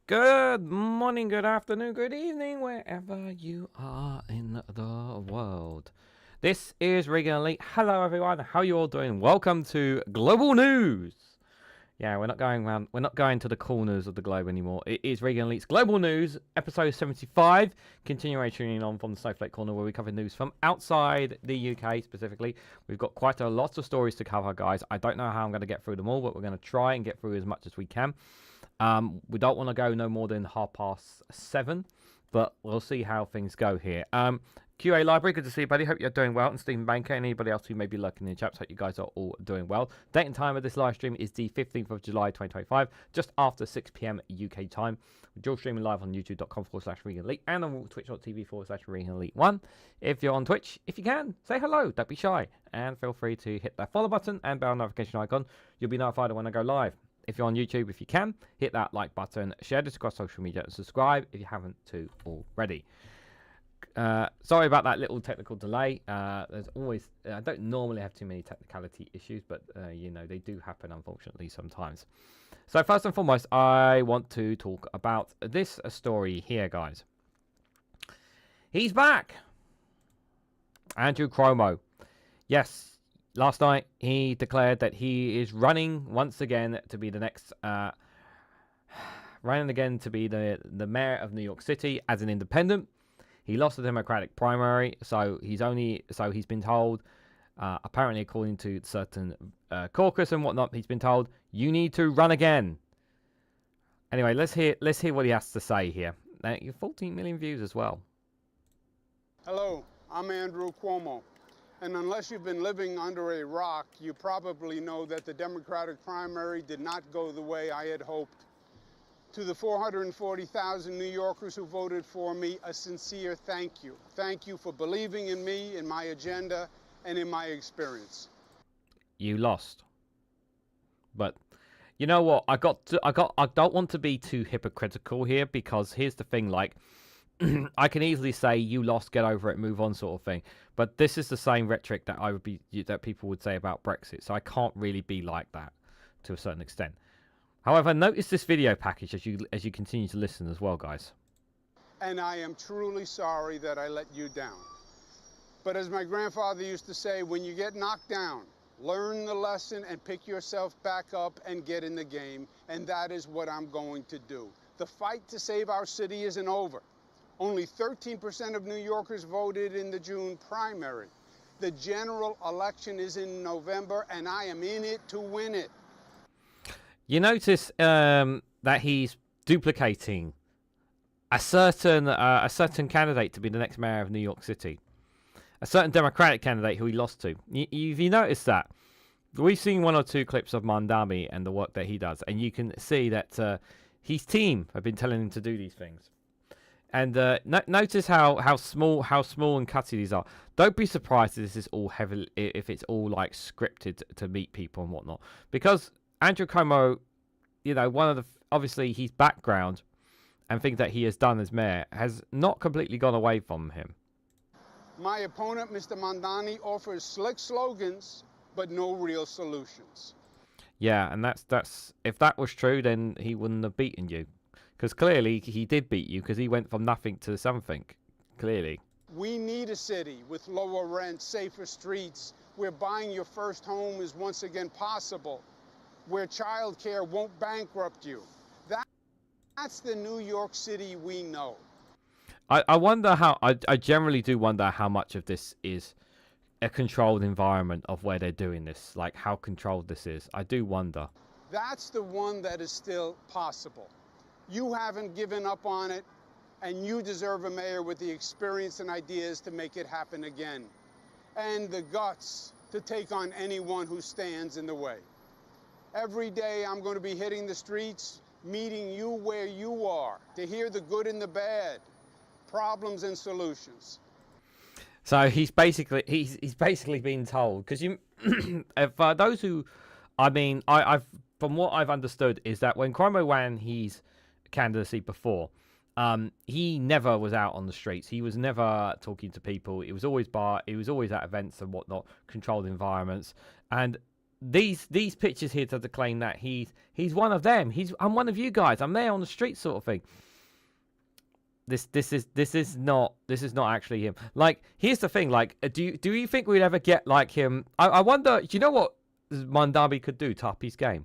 Good morning, good afternoon, good evening, wherever you are in the world. This is Reganelite. Hello, everyone. How are you all doing? Welcome to Global News. Yeah, we're not going around. We're not going to the corners of the globe anymore. It is Reganelite's Global News, episode 75, continuation on from the Snowflake Corner, where we cover news from outside the UK specifically. We've got quite a lot of stories to cover, guys. I don't know how I'm going to get through them all, but we're going to try and get through as much as we can. We don't want to go no more than 7:30, but we'll see how things go here. QA Library, good to see you, buddy. Hope you're doing well. And Stephen Banker, and anybody else who may be lurking in the chats, hope you guys are all doing well. Date and time of this live stream is the 15th of July, 2025, just after 6 p.m. UK time. We're streaming live on youtube.com/Reganelite and on twitch.tv/Reganelite1. If you're on Twitch, if you can, say hello, don't be shy. And feel free to hit that follow button and bell notification icon. You'll be notified when I go live. If you're on YouTube, if you can, hit that like button, share this across social media, and subscribe if you haven't to already. Sorry about that little technical delay. There's always, I don't normally have too many technicality issues, but you know, they do happen, unfortunately, sometimes. So first and foremost, I want to talk about this story here, guys. He's back. Andrew Cuomo. Yes. Last night, he declared that he is running once again to be the next, the mayor of New York City as an independent. He lost the Democratic primary, so he's been told, apparently according to certain caucus and whatnot, he's been told, you need to run again. Anyway, let's hear what he has to say here. 14 million views as well. Hello, I'm Andrew Cuomo. And unless you've been living under a rock, you probably know that the Democratic primary did not go the way I had hoped. To the 440,000 New Yorkers who voted for me, a sincere thank you. Thank you for believing in me, in my agenda, and in my experience. You lost. But you know what? I don't want to be too hypocritical here, because here's the thing, like, I can easily say you lost, get over it, move on, sort of thing. But this is the same rhetoric that people would say about Brexit. So I can't really be like that to a certain extent. However, notice this video package as you continue to listen as well, guys. And I am truly sorry that I let you down. But as my grandfather used to say, when you get knocked down, learn the lesson and pick yourself back up and get in the game. And that is what I'm going to do. The fight to save our city isn't over. Only 13% of New Yorkers voted in the June primary. The general election is in November, and I am in it to win it. You notice that he's duplicating a certain candidate to be the next mayor of New York City, a certain Democratic candidate who he lost to. You noticed that? We've seen one or two clips of Mandami and the work that he does, and you can see that his team have been telling him to do these things. And notice how small and cutty these are. Don't be surprised if this is all if it's all like scripted to meet people and whatnot. Because Andrew Cuomo, you know, obviously his background and things that he has done as mayor has not completely gone away from him. My opponent, Mr. Mandani, offers slick slogans, but no real solutions. Yeah, and that's if that was true, then he wouldn't have beaten you. Because clearly he did beat you, because he went from nothing to something, clearly. We need a city with lower rent, safer streets, where buying your first home is once again possible, where childcare won't bankrupt you. That's the New York City we know. I wonder I generally do wonder how much of this is a controlled environment of where they're doing this, like how controlled this is. I do wonder. That's the one that is still possible. You haven't given up on it, and you deserve a mayor with the experience and ideas to make it happen again, and the guts to take on anyone who stands in the way. Every day I'm going to be hitting the streets, meeting you where you are, to hear the good and the bad, problems and solutions. So he's basically been told, because you, for those who, I mean, I've from what I've understood is that when Creme ran his candidacy before, he never was out on the streets. He was never talking to people. It was always at events and whatnot, controlled environments. And these pictures here to claim that he's one of them. I'm one of you guys. I'm there on the street, sort of thing. This is not actually him. Like, here's the thing. Like, do you think we'd ever get like him? I wonder. Do you know what Mandabi could do to up his game?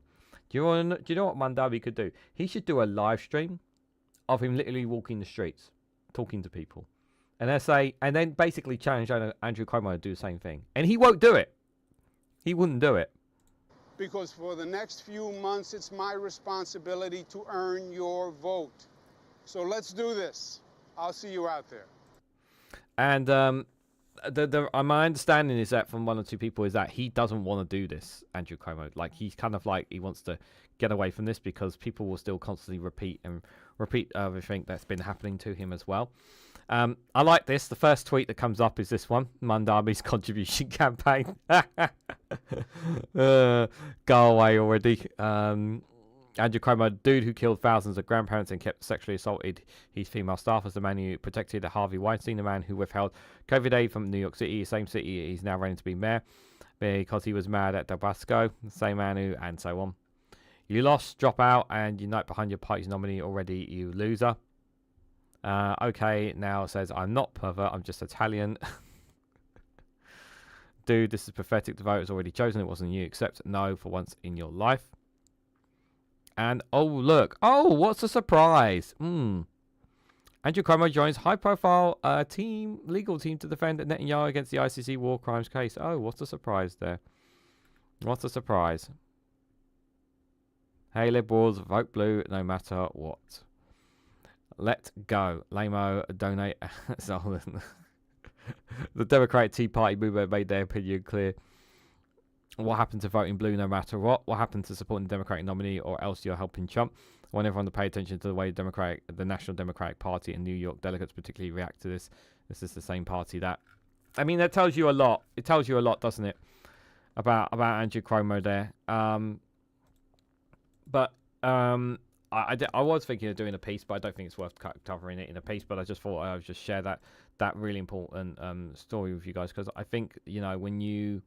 Do you know what Mandabi could do? He should do a live stream of him literally walking the streets, talking to people, and then basically challenge Andrew Cuomo to do the same thing. And he won't do it. He wouldn't do it. Because for the next few months, it's my responsibility to earn your vote. So let's do this. I'll see you out there. And my understanding is that from one or two people is that he doesn't want to do this, Andrew Cuomo. Like, he's kind of like he wants to get away from this because people will still constantly repeat everything that's been happening to him as well. I like this. The first tweet that comes up is this one: Mandabi's contribution campaign. Go away already. Andrew Creme, dude who killed thousands of grandparents and kept sexually assaulted his female staff, was the man who protected Harvey Weinstein, the man who withheld COVID aid from New York City, the same city he's now running to be mayor because he was mad at Tabasco, the same man who, and so on. You lost, drop out, and unite behind your party's nominee already, you loser. Okay, now says, I'm not pervert, I'm just Italian. Dude, this is pathetic. The vote is already chosen. It wasn't you. Accept no for once in your life. And, oh, look. Oh, what's a surprise? Andrew Cuomo joins high-profile legal team to defend Netanyahu against the ICC war crimes case. Oh, what's a surprise there? What's a surprise? Hey, liberals, vote blue no matter what. Let go. Lamo, donate. The Democratic Tea Party movement made their opinion clear. What happened to voting blue no matter what? What happened to supporting the Democratic nominee, or else you're helping Trump? I want everyone to pay attention to the way the National Democratic Party and New York delegates particularly react to this. This is the same party that... I mean, that tells you a lot. It tells you a lot, doesn't it? About Andrew Cuomo there. I was thinking of doing a piece, but I don't think it's worth covering it in a piece. But I just thought I would just share that really important story with you guys, because I think, you know, when you...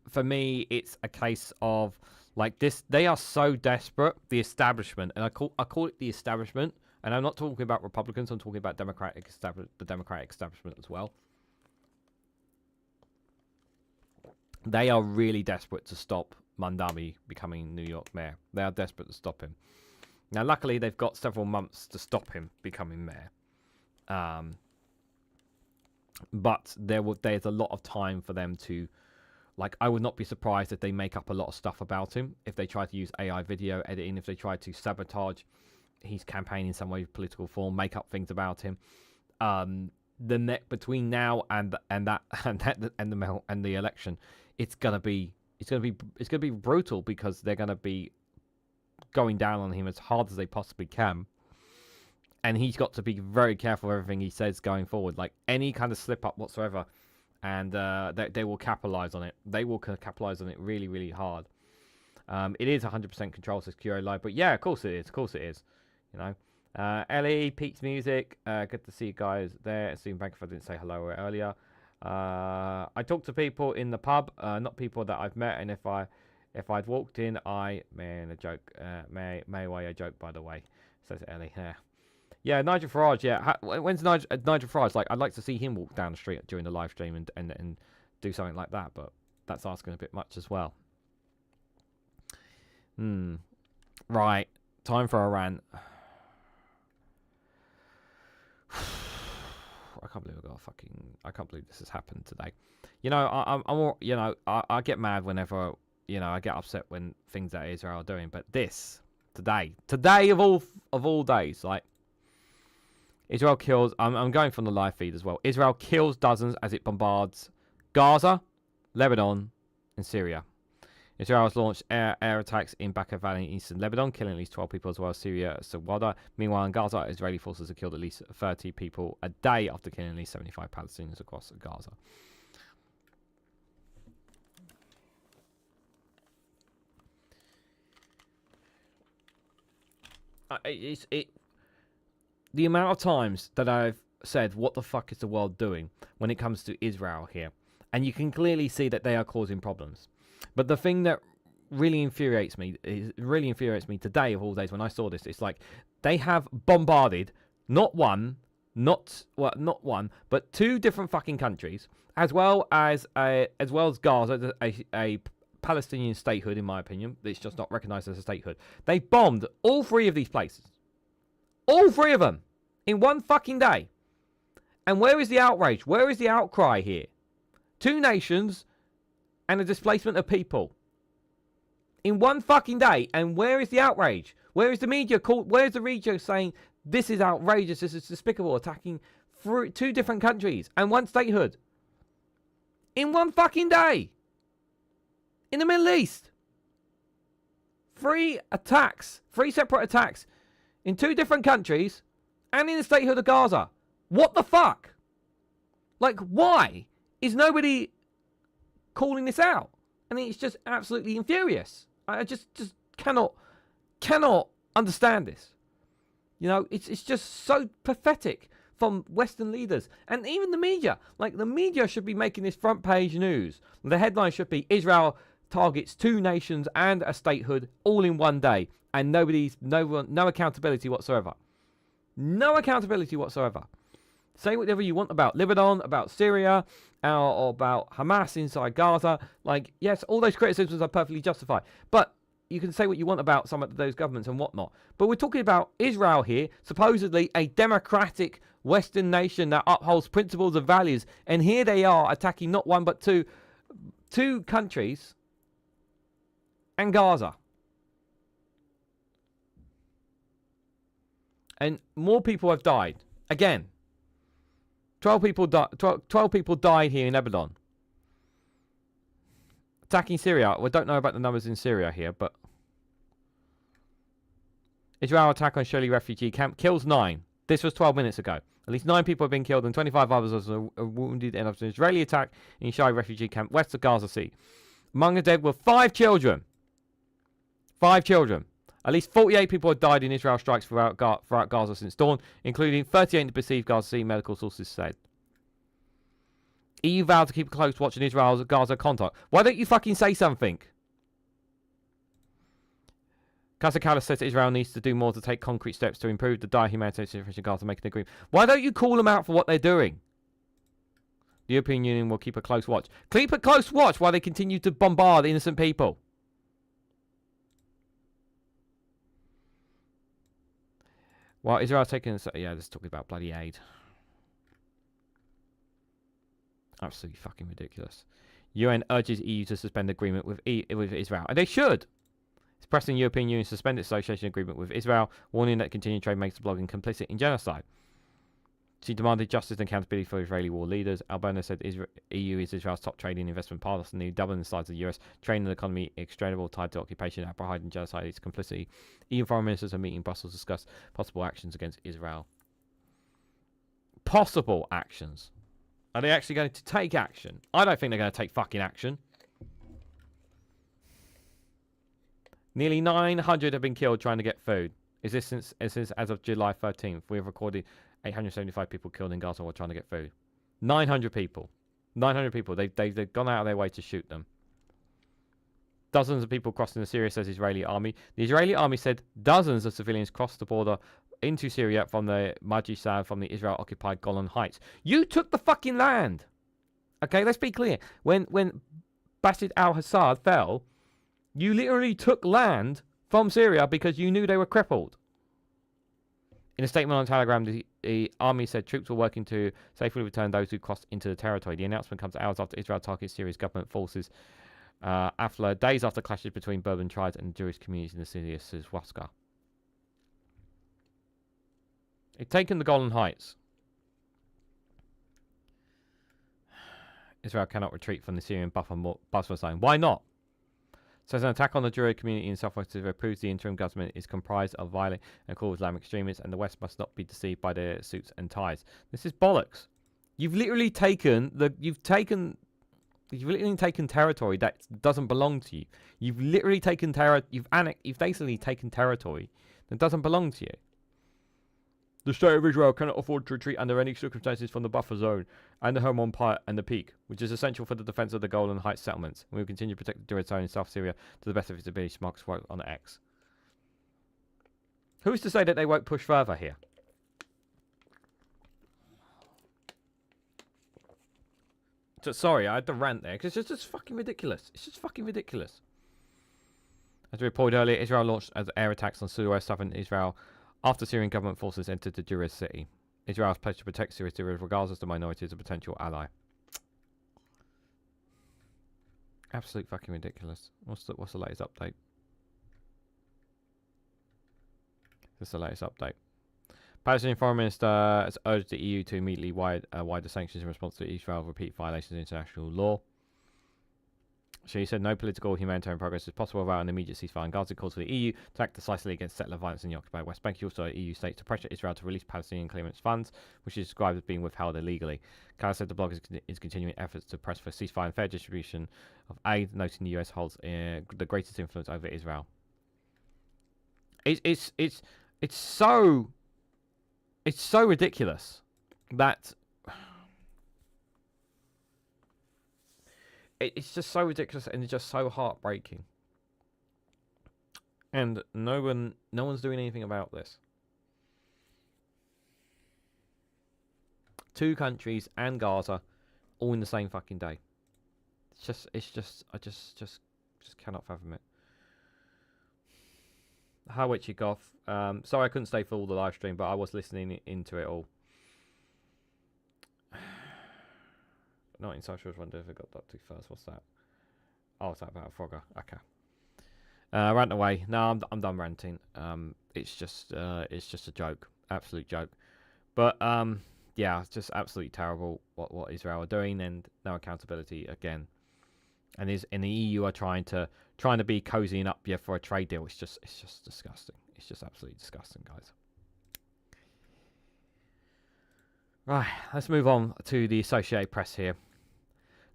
For me, it's a case of like this. They are so desperate, the establishment, and I call it the establishment. And I'm not talking about Republicans. I'm talking about the Democratic establishment as well. They are really desperate to stop Mandabi becoming New York mayor. They are desperate to stop him. Now, luckily, they've got several months to stop him becoming mayor. But there's a lot of time for them to... Like, I would not be surprised if they make up a lot of stuff about him, if they try to use AI video editing, if they try to sabotage his campaign in some way, political form, make up things about him. Between now and the election, it's gonna be brutal, because they're gonna be going down on him as hard as they possibly can, and he's got to be very careful of everything he says going forward. Like, any kind of slip up whatsoever. And they will capitalize on it. They will capitalize on it really, really hard. It is 100% control, says Curio Live. But yeah, of course it is. Of course it is. You know. Ellie, Pete's Music. Good to see you guys there. Stephen Bank, if I didn't say hello earlier. I talk to people in the pub, not people that I've met. And if I'd walked in, a joke. May a joke, by the way, says Ellie. Yeah, Nigel Farage, yeah. When's Nigel Farage? Like, I'd like to see him walk down the street during the live stream and do something like that, but that's asking a bit much as well. Right. Time for a rant. I can't believe this has happened today. You know, I get mad whenever, you know, I get upset when things that Israel are doing, but today of all days, like, Israel kills... I'm going from the live feed as well. Israel kills dozens as it bombards Gaza, Lebanon, and Syria. Israel has launched air attacks in Bekaa Valley in eastern Lebanon, killing at least 12 people, as well as Syria, Sawada. Meanwhile, in Gaza, Israeli forces have killed at least 30 people a day after killing at least 75 Palestinians across Gaza. The amount of times that I've said, what the fuck is the world doing when it comes to Israel here? And you can clearly see that they are causing problems. But the thing that really infuriates me today of all days when I saw this, it's like they have bombarded not one, but two different fucking countries, as well as Gaza, a Palestinian statehood, in my opinion. It's just not recognized as a statehood. They bombed all three of these places. All three of them. In one fucking day. And where is the outrage? Where is the outcry here? Two nations and a displacement of people. In one fucking day. And where is the outrage? Where is the media where's the media saying this is outrageous, this is despicable, attacking two different countries and one statehood? In one fucking day. In the Middle East. Three separate attacks in two different countries and in the statehood of Gaza. What the fuck? Like, why is nobody calling this out? I mean, it's just absolutely infurious. I just cannot understand this. You know, it's just so pathetic from Western leaders and even the media. Like, the media should be making this front page news. The headline should be Israel targets two nations and a statehood all in one day, and no accountability whatsoever. No accountability whatsoever. Say whatever you want about Lebanon, about Syria, or about Hamas inside Gaza. Like, yes, all those criticisms are perfectly justified. But you can say what you want about some of those governments and whatnot. But we're talking about Israel here, supposedly a democratic Western nation that upholds principles and values. And here they are attacking not one but two countries and Gaza. And more people have died. Again. 12 people died here in Lebanon. Attacking Syria. We don't know about the numbers in Syria here, but Israel attack on Shirley refugee camp kills 9. This was 12 minutes ago. At least 9 people have been killed and 25 others are wounded in an Israeli attack in Shirley refugee camp west of Gaza Sea. Among the dead were 5 children. 5 children. At least 48 people have died in Israel strikes throughout Gaza since dawn, including 38 in the besieged Gaza City, medical sources said. EU vowed to keep a close watch on Israel's Gaza contact. Why don't you fucking say something? Kazakhstan says Israel needs to do more to take concrete steps to improve the dire humanitarian situation in Gaza, making an agreement. Why don't you call them out for what they're doing? The European Union will keep a close watch. Keep a close watch while they continue to bombard innocent people. While Israel's taking... Yeah, this is talking about bloody aid. Absolutely fucking ridiculous. UN urges EU to suspend agreement with Israel. And they should. It's pressing European Union to suspend its association agreement with Israel, warning that continued trade makes the blogging complicit in genocide. She demanded justice and accountability for Israeli war leaders. Albania said EU is Israel's top trading investment partner, the new doubling the size of the US, trading the economy extraordinary tied to occupation, apartheid and genocide, its complicity. EU foreign ministers are meeting in Brussels to discuss possible actions against Israel. Possible actions. Are they actually going to take action? I don't think they're going to take fucking action. Nearly 900 have been killed trying to get food. Is this since as of July 13th? We have recorded 875 people killed in Gaza while trying to get food. 900 people. 900 people. They've gone out of their way to shoot them. Dozens of people crossing the Syria, says Israeli army. The Israeli army said dozens of civilians crossed the border into Syria from the Majisad, from the Israel-occupied Golan Heights. You took the fucking land. Okay, let's be clear. When Bashar al-Assad fell, you literally took land from Syria because you knew they were crippled. In a statement on Telegram, the army said troops were working to safely return those who crossed into the territory. The announcement comes hours after Israel targets Syria's government forces, Afla, days after clashes between Berber tribes and the Jewish communities in the city of Sizwaska. They've taken the Golan Heights. Israel cannot retreat from the Syrian buffer zone. Why not? Says an attack on the Druid community in southwest Syria proves the interim government is comprised of violent and cruel Islamic extremists, and the West must not be deceived by their suits and ties. This is bollocks. You've literally taken territory that doesn't belong to you. You've literally taken you've basically taken territory that doesn't belong to you. The state of Israel cannot afford to retreat under any circumstances from the buffer zone and the Hermon Pike and the Peak, which is essential for the defense of the Golan Heights settlements. We will continue to protect the Druid zone in South Syria to the best of its ability, Marcus wrote on X. Who's to say that they won't push further here? Sorry, I had to rant there, because it's just fucking ridiculous. It's just fucking ridiculous. As we reported earlier, Israel launched air attacks on Suez, southern Israel, after Syrian government forces entered the Druid city. Israel has pledged to protect Syria's Druid regardless of the minority as a potential ally. Absolute fucking ridiculous. What's the latest update? This is the latest update. Palestinian Foreign Minister has urged the EU to immediately wider sanctions in response to Israel's repeat violations of international law. She said no political or humanitarian progress is possible without an immediate ceasefire in Gaza. Calls for the EU to act decisively against settler violence in the occupied West Bank. He also EU states to pressure Israel to release Palestinian clearance funds, which is described as being withheld illegally. Kala said the blog is continuing efforts to press for ceasefire and fair distribution of aid, noting the US holds the greatest influence over Israel. It's so ridiculous that it's just so ridiculous and it's just so heartbreaking, and no one's doing anything about this. Two countries and Gaza, all in the same fucking day. I just cannot fathom it. How witchy goth. Sorry I couldn't stay for all the live stream, but I was listening into it all. Not in socials. Wonder if I got that to first. What's that? Oh, it's that about a frogger. Okay. Rant away. No, I'm done ranting. It's just a joke, absolute joke. But yeah, it's just absolutely terrible what Israel are doing, and no accountability again. And the EU are trying to be cozying up for a trade deal. It's just disgusting. It's just absolutely disgusting, guys. Right, let's move on to the Associated Press here.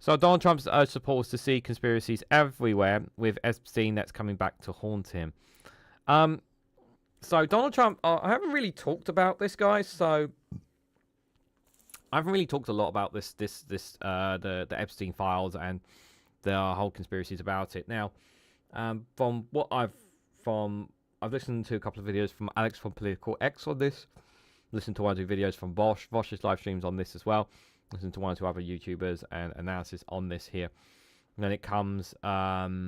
So Donald Trump's urged supporters to see conspiracies everywhere, with Epstein that's coming back to haunt him. So Donald Trump, I haven't really talked about this, guys. So I haven't really talked a lot about the Epstein files and the whole conspiracies about it. Now, from what I've listened to a couple of videos from Alex from Political X on this. Listened to one or two videos from Bosch. Bosch's live streams on this as well. Listen to one or two other YouTubers and analysis on this here. When it comes to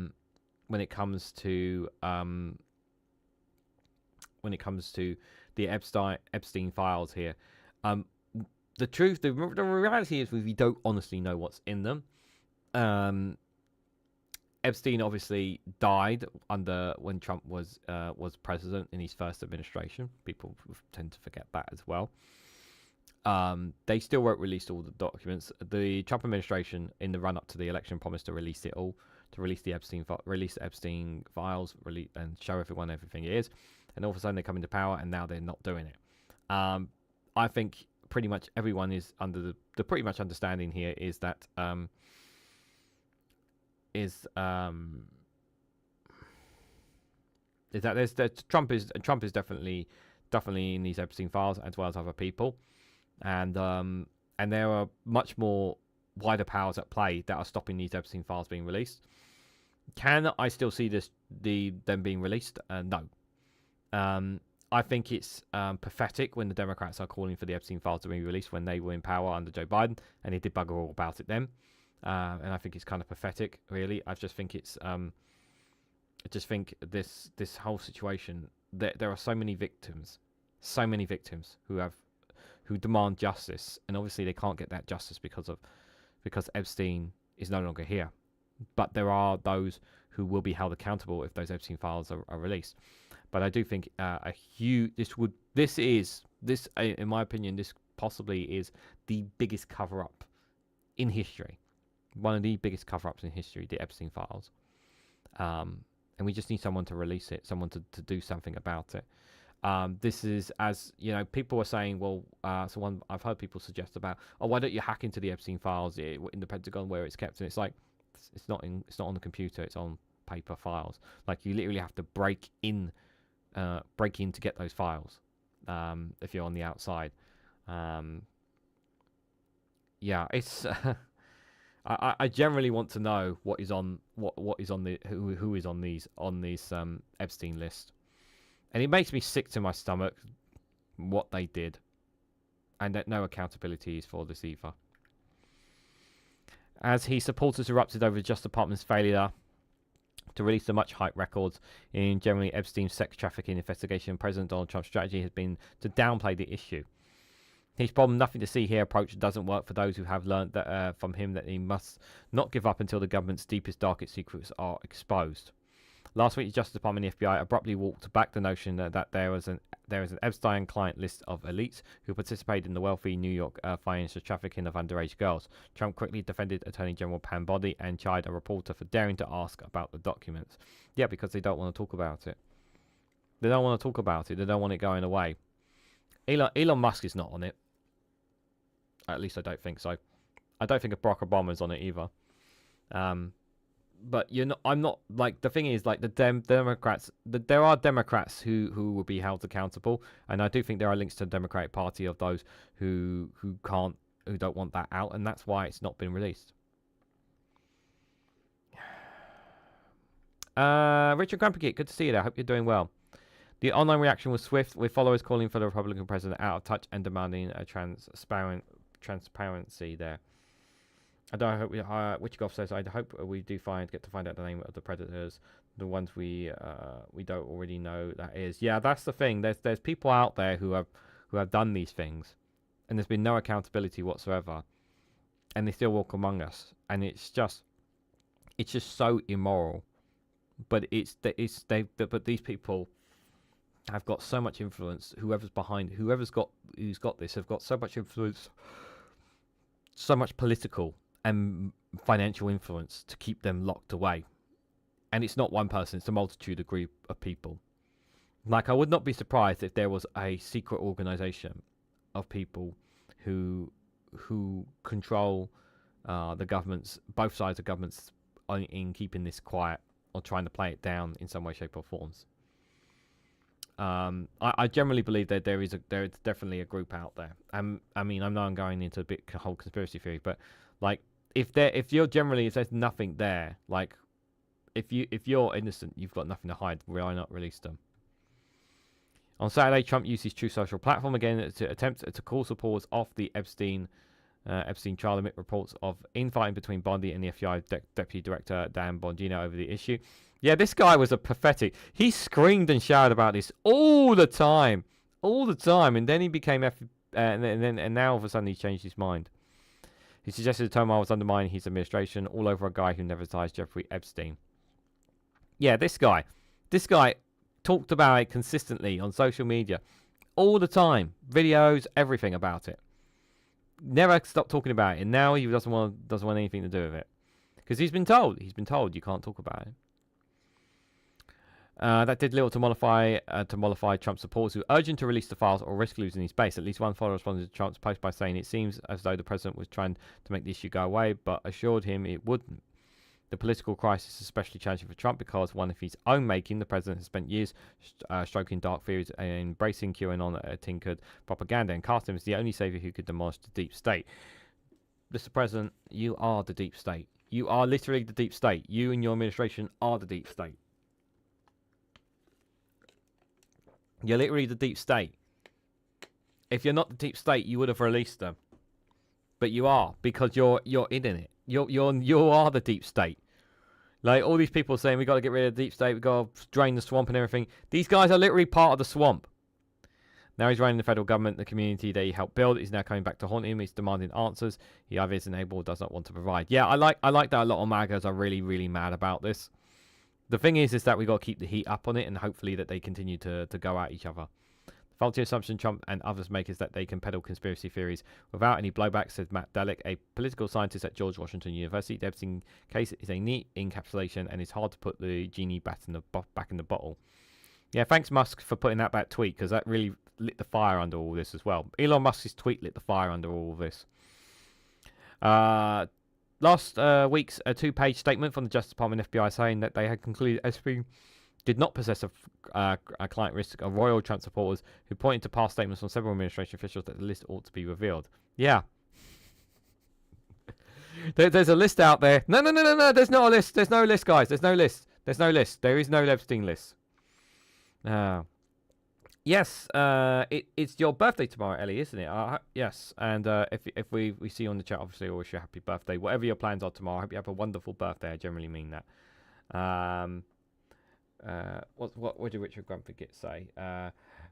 the Epstein files here, the reality is we don't honestly know what's in them. Epstein obviously died when Trump was president in his first administration. People tend to forget that as well. They still won't release all the documents. The Trump administration, in the run-up to the election, promised to release it all, to release the Epstein files, and show everyone everything it is. And all of a sudden they come into power, and now they're not doing it. I think pretty much everyone is under the pretty much understanding here is that Trump is definitely in these Epstein files, as well as other people, and there are much more wider powers at play that are stopping these Epstein files being released. Can I still see them being released? No. I think it's pathetic when the Democrats are calling for the Epstein files to be released when they were in power under Joe Biden, and they did bugger all about it then. And I think it's kind of pathetic, really. I just think it's, I just think this whole situation, there are so many victims who demand justice, and obviously they can't get that justice because Epstein is no longer here. But there are those who will be held accountable if those Epstein files are released. But I do think in my opinion, this possibly is the biggest cover-up in history. One of the biggest cover-ups in history, the Epstein files. And we just need someone to release it, someone to do something about it. This is, as you know, people are saying, well, I've heard people suggest about, why don't you hack into the Epstein files in the Pentagon where it's kept? And it's like, it's not on the computer, it's on paper files. Like, you literally have to break in to get those files. if you're on the outside. Yeah, it's. I generally want to know what is on who is on these Epstein list, and it makes me sick to my stomach what they did, and that no accountability is for this either. As his supporters erupted over the Justice Department's failure to release the much-hyped records in generally Epstein's sex trafficking investigation, President Donald Trump's strategy has been to downplay the issue. His problem, nothing to see here approach doesn't work for those who have learned that, from him that he must not give up until the government's deepest, darkest secrets are exposed. Last week, the Justice Department and the FBI abruptly walked back the notion that there is an Epstein client list of elites who participated in the wealthy New York financial trafficking of underage girls. Trump quickly defended Attorney General Pam Bondi and chided a reporter for daring to ask about the documents. Yeah, because they don't want to talk about it. They don't want to talk about it. They don't want it going away. Elon Musk is not on it. At least I don't think so. I don't think Barack Obama's on it either. But I'm not, like, the thing is, like, the Democrats, there are Democrats who will be held accountable, and I do think there are links to the Democratic Party of those who don't want that out, and that's why it's not been released. Richard Crumpikit, good to see you there. I hope you're doing well. The online reaction was swift, with followers calling for the Republican president out of touch and demanding a transparency there. I hope Wichikoff says, I hope we get to find out the name of the predators, the ones we don't already know that is. Yeah, that's the thing. There's people out there who have done these things, and there's been no accountability whatsoever, and they still walk among us, and it's just so immoral. But these people have got so much influence. Who's got this have got so much influence, so much political and financial influence to keep them locked away. And it's not one person, it's a multitude of group of people. Like, I would not be surprised if there was a secret organization of people who control the governments, both sides of governments, in keeping this quiet or trying to play it down in some way, shape or forms. I generally believe that there is definitely a group out there. I mean, I know I'm going into a whole conspiracy theory, but like, if there's nothing there, like, if you're innocent, you've got nothing to hide. Why not release them? On Saturday, Trump used his Truth Social platform again to attempt to call supporters off the Epstein trial amid reports of infighting between Bondi and the FBI Deputy Director Dan Bongino over the issue. Yeah, this guy was a pathetic. He screamed and shouted about this all the time, and then he became and now all of a sudden he's changed his mind. He suggested the turmoil was undermining his administration, all over a guy who never ties Jeffrey Epstein. Yeah, this guy talked about it consistently on social media, all the time, videos, everything about it. Never stopped talking about it, and now he doesn't want anything to do with it because he's been told you can't talk about it. That did little to mollify Trump's supporters who urged him to release the files or risk losing his base. At least one follower responded to Trump's post by saying it seems as though the president was trying to make the issue go away, but assured him it wouldn't. The political crisis is especially challenging for Trump because, one of his own making, the president has spent years stroking dark theories and embracing QAnon tinkered propaganda, and cast him as the only savior who could demolish the deep state. Mr. President, you are the deep state. You are literally the deep state. You and your administration are the deep state. You're literally the deep state. If you're not the deep state, you would have released them. But you are, because you're in it. You are the deep state. Like, all these people saying we got to get rid of the deep state, we got to drain the swamp and everything. These guys are literally part of the swamp. Now he's running the federal government, the community that he helped build is now coming back to haunt him. He's demanding answers. He either isn't able or does not want to provide. Yeah, I like that a lot of MAGAs are really, really mad about this. The thing is that we got to keep the heat up on it, and hopefully that they continue to go at each other. The faulty assumption Trump and others make is that they can peddle conspiracy theories without any blowback, said Matt Dallek, a political scientist at George Washington University. The Epstein case is a neat encapsulation, and it's hard to put the genie back in the bottle. Yeah, thanks Musk for putting that tweet, because that really lit the fire under all this as well. Elon Musk's tweet lit the fire under all of this. Last week's two-page statement from the Justice Department FBI saying that they had concluded Epstein did not possess a client list of royal Trump supporters who pointed to past statements from several administration officials that the list ought to be revealed. Yeah. There's a list out there. No. There's not a list. There's no list, guys. There's no list. There's no list. There is no Epstein list. Yes. It's your birthday tomorrow, Ellie, isn't it? Yes. And if we see you on the chat, obviously, I wish you a happy birthday. Whatever your plans are tomorrow, I hope you have a wonderful birthday. I generally mean that. What did Richard Grumpiget say?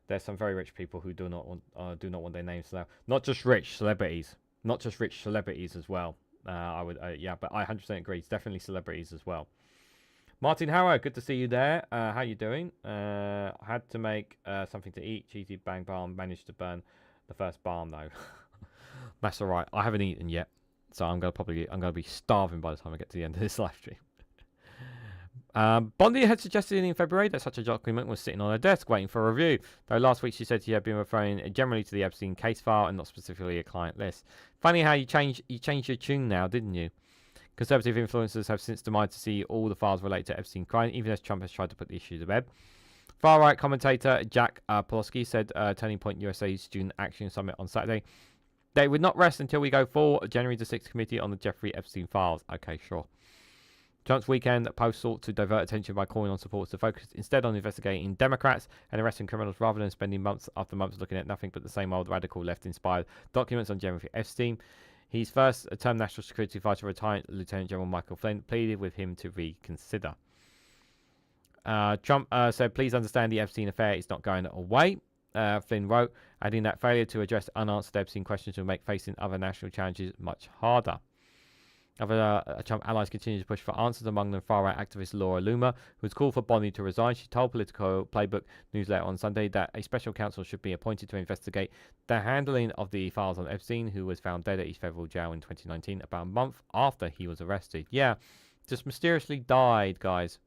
There's some very rich people who do not want their names to know. Not just rich celebrities. Not just rich celebrities as well. But I 100% agree. It's definitely celebrities as well. Martin Harrow, good to see you there. How you doing? Had to make something to eat. Cheesy bang barn. Managed to burn the first barn though. That's all right. I haven't eaten yet, so I'm gonna be starving by the time I get to the end of this live stream. Bondi had suggested in February that such a document was sitting on her desk waiting for a review, though last week she said she had been referring generally to the Epstein case file and not specifically a client list. Funny how you changed your tune now, didn't you? Conservative influencers have since demanded to see all the files related to Epstein crime, even as Trump has tried to put the issue to bed. Far-right commentator Jack Poloski said Turning Point USA's Student Action Summit on Saturday, they would not rest until we go for January the 6th committee on the Jeffrey Epstein files. Okay, sure. Trump's weekend post sought to divert attention by calling on supporters to focus instead on investigating Democrats and arresting criminals rather than spending months after months looking at nothing but the same old radical left-inspired documents on Jeffrey Epstein. His first-term National Security Advisor, retired Lieutenant General Michael Flynn, pleaded with him to reconsider. Trump said, please understand the Epstein affair is not going away. Flynn wrote, adding that failure to address unanswered Epstein questions will make facing other national challenges much harder. Other Trump allies continue to push for answers, among them far-right activist Laura Loomer, who has called for Bondi to resign. She told Politico Playbook newsletter on Sunday that a special counsel should be appointed to investigate the handling of the files on Epstein, who was found dead at his federal jail in 2019, about a month after he was arrested. Yeah, just mysteriously died, guys.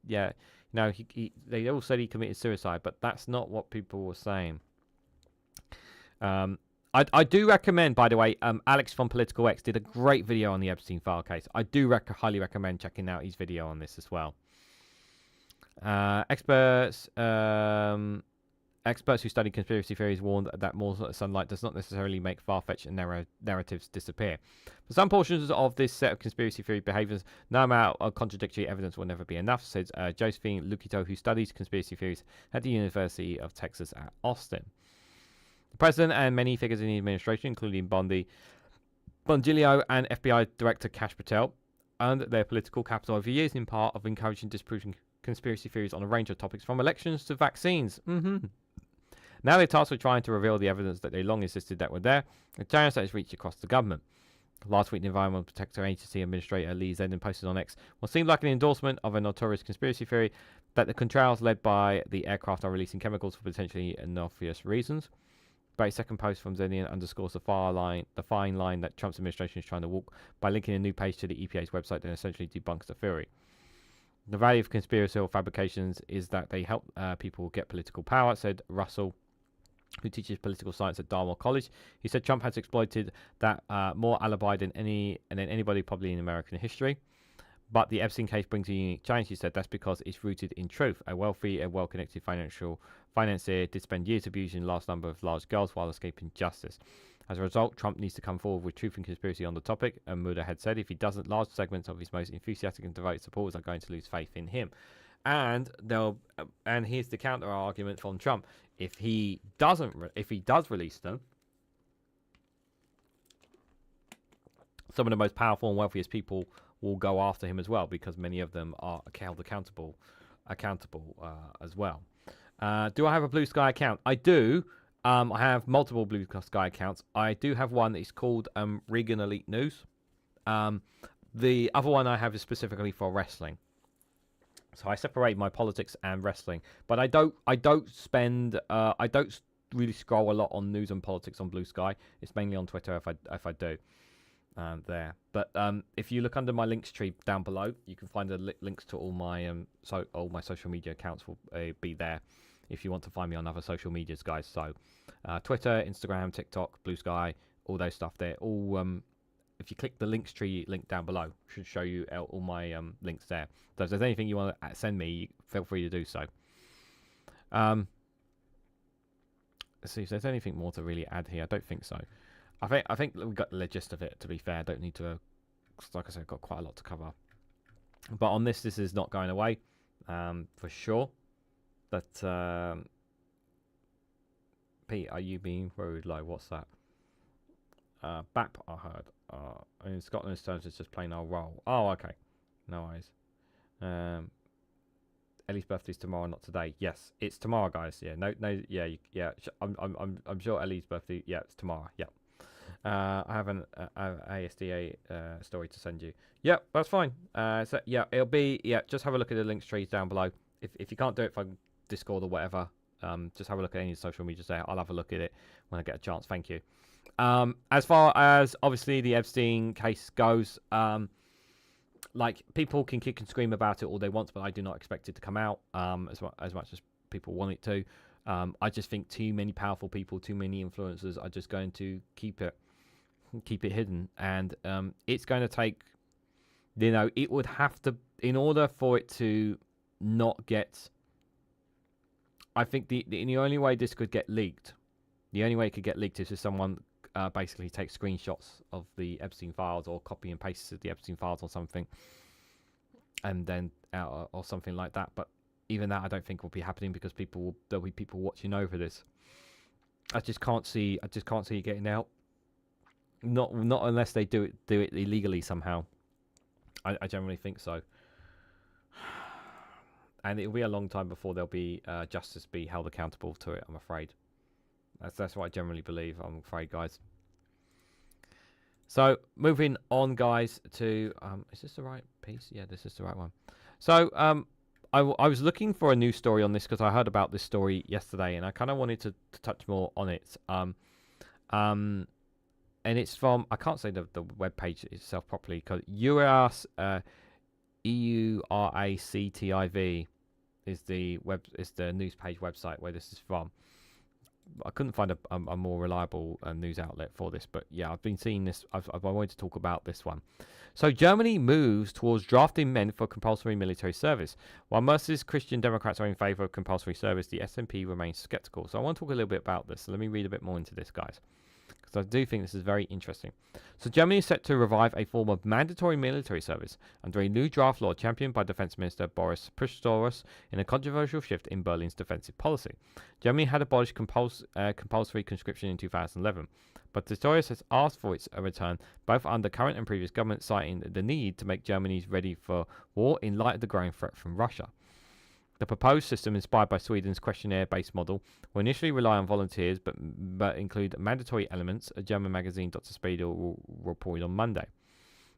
Yeah, they all said he committed suicide, but that's not what people were saying. I do recommend, by the way, Alex from Political X did a great video on the Epstein file case. I do highly recommend checking out his video on this as well. Experts who study conspiracy theories warned that more sunlight does not necessarily make far-fetched narratives disappear. For some portions of this set of conspiracy theory behaviors, no amount of contradictory evidence will never be enough, says Josephine Lukito, who studies conspiracy theories at the University of Texas at Austin. The president and many figures in the administration, including Bongilio and FBI Director Kash Patel, earned their political capital over years in part of encouraging disproving conspiracy theories on a range of topics, from elections to vaccines. Now they're tasked with trying to reveal the evidence that they long insisted that were there, a challenge that has reached across the government. Last week, the Environmental Protection Agency Administrator Lee Zeldin posted on X what seemed like an endorsement of a notorious conspiracy theory that the contrails led by the aircraft are releasing chemicals for potentially innocuous reasons. But a second post from Zenian underscores the fine line that Trump's administration is trying to walk by linking a new page to the EPA's website that essentially debunks the theory. The value of conspiratorial fabrications is that they help people get political power, said Russell, who teaches political science at Dartmouth College. He said Trump has exploited that more alibi than anybody probably in American history. But the Epstein case brings a unique challenge, he said. That's because it's rooted in truth. A wealthy and well-connected financier did spend years abusing large number of large girls while escaping justice. As a result, Trump needs to come forward with truth and conspiracy on the topic, and Muda had said if he doesn't, large segments of his most enthusiastic and devoted supporters are going to lose faith in him. And here's the counter argument from Trump: if he does release them, some of the most powerful and wealthiest people will go after him as well, because many of them are held accountable as well. Do I have a Blue Sky account? I do. I have multiple Blue Sky accounts. I do have one that is called Reganelite News. The other one I have is specifically for wrestling. So I separate my politics and wrestling, but I don't really scroll a lot on news and politics on Blue Sky. It's mainly on Twitter if I do. There, but if you look under my links tree down below, you can find the links to all my social media accounts will be there if you want to find me on other social medias, guys. So Twitter, Instagram, TikTok, Blue Sky, all those stuff there, all if you click the links tree link down below, should show you all my links there. So if there's anything you want to send me, feel free to do so. Let's see if there's anything more to really add here. I don't think so. I think we've got the gist of it. To be fair, I don't need to. Like I said, I've got quite a lot to cover. But on this is not going away, for sure. But Pete, are you being rude? Like, what's that? BAP, I heard. In Scotland's terms, it's just plain old roll. Oh, okay. No worries. Ellie's birthday's tomorrow, not today. Yes, it's tomorrow, guys. Yeah, no, yeah, yeah. I'm sure Ellie's birthday. Yeah, it's tomorrow. Yeah. I have an ASDA story to send you. Yeah, that's fine. So yeah, it'll be Just have a look at the links trees down below. If you can't do it from Discord or whatever, just have a look at any social media there. I'll have a look at it when I get a chance. Thank you. As far as obviously the Epstein case goes, like people can kick and scream about it all they want, but I do not expect it to come out as much as people want it to. I just think too many powerful people, too many influencers are just going to keep it hidden, and it's going to take, it would have to, in order for it to not get, I think the only way this could get leaked, the only way it could get leaked is if someone basically takes screenshots of the Epstein files or copy and pastes the Epstein files or something, and then or something like that. But even that, I don't think will be happening because there'll be people watching over this. I just can't see it getting out. Not unless they do it illegally somehow. I generally think so. And it'll be a long time before there'll be justice be held accountable to it, I'm afraid. That's what I generally believe, I'm afraid, guys. So, moving on, guys, to... is this the right piece? Yeah, this is the right one. So, I was looking for a news story on this because I heard about this story yesterday, and I kind of wanted to touch more on it. And it's from... I can't say the web page itself properly, because EURACTIV is the news page website where this is from. I couldn't find a more reliable news outlet for this, but yeah, I've been seeing this. I wanted to talk about this one. So Germany moves towards drafting men for compulsory military service. While most Christian Democrats are in favour of compulsory service, the SNP remains sceptical. So I want to talk a little bit about this. So let me read a bit more into this, guys, because I do think this is very interesting. So Germany is set to revive a form of mandatory military service under a new draft law championed by Defence Minister Boris Pistorius in a controversial shift in Berlin's defensive policy. Germany had abolished compulsory conscription in 2011, but Pistorius has asked for its return both under current and previous governments, citing the need to make Germany ready for war in light of the growing threat from Russia. The proposed system, inspired by Sweden's questionnaire-based model, will initially rely on volunteers, but include mandatory elements, a German magazine Dr. Spiegel reported on Monday.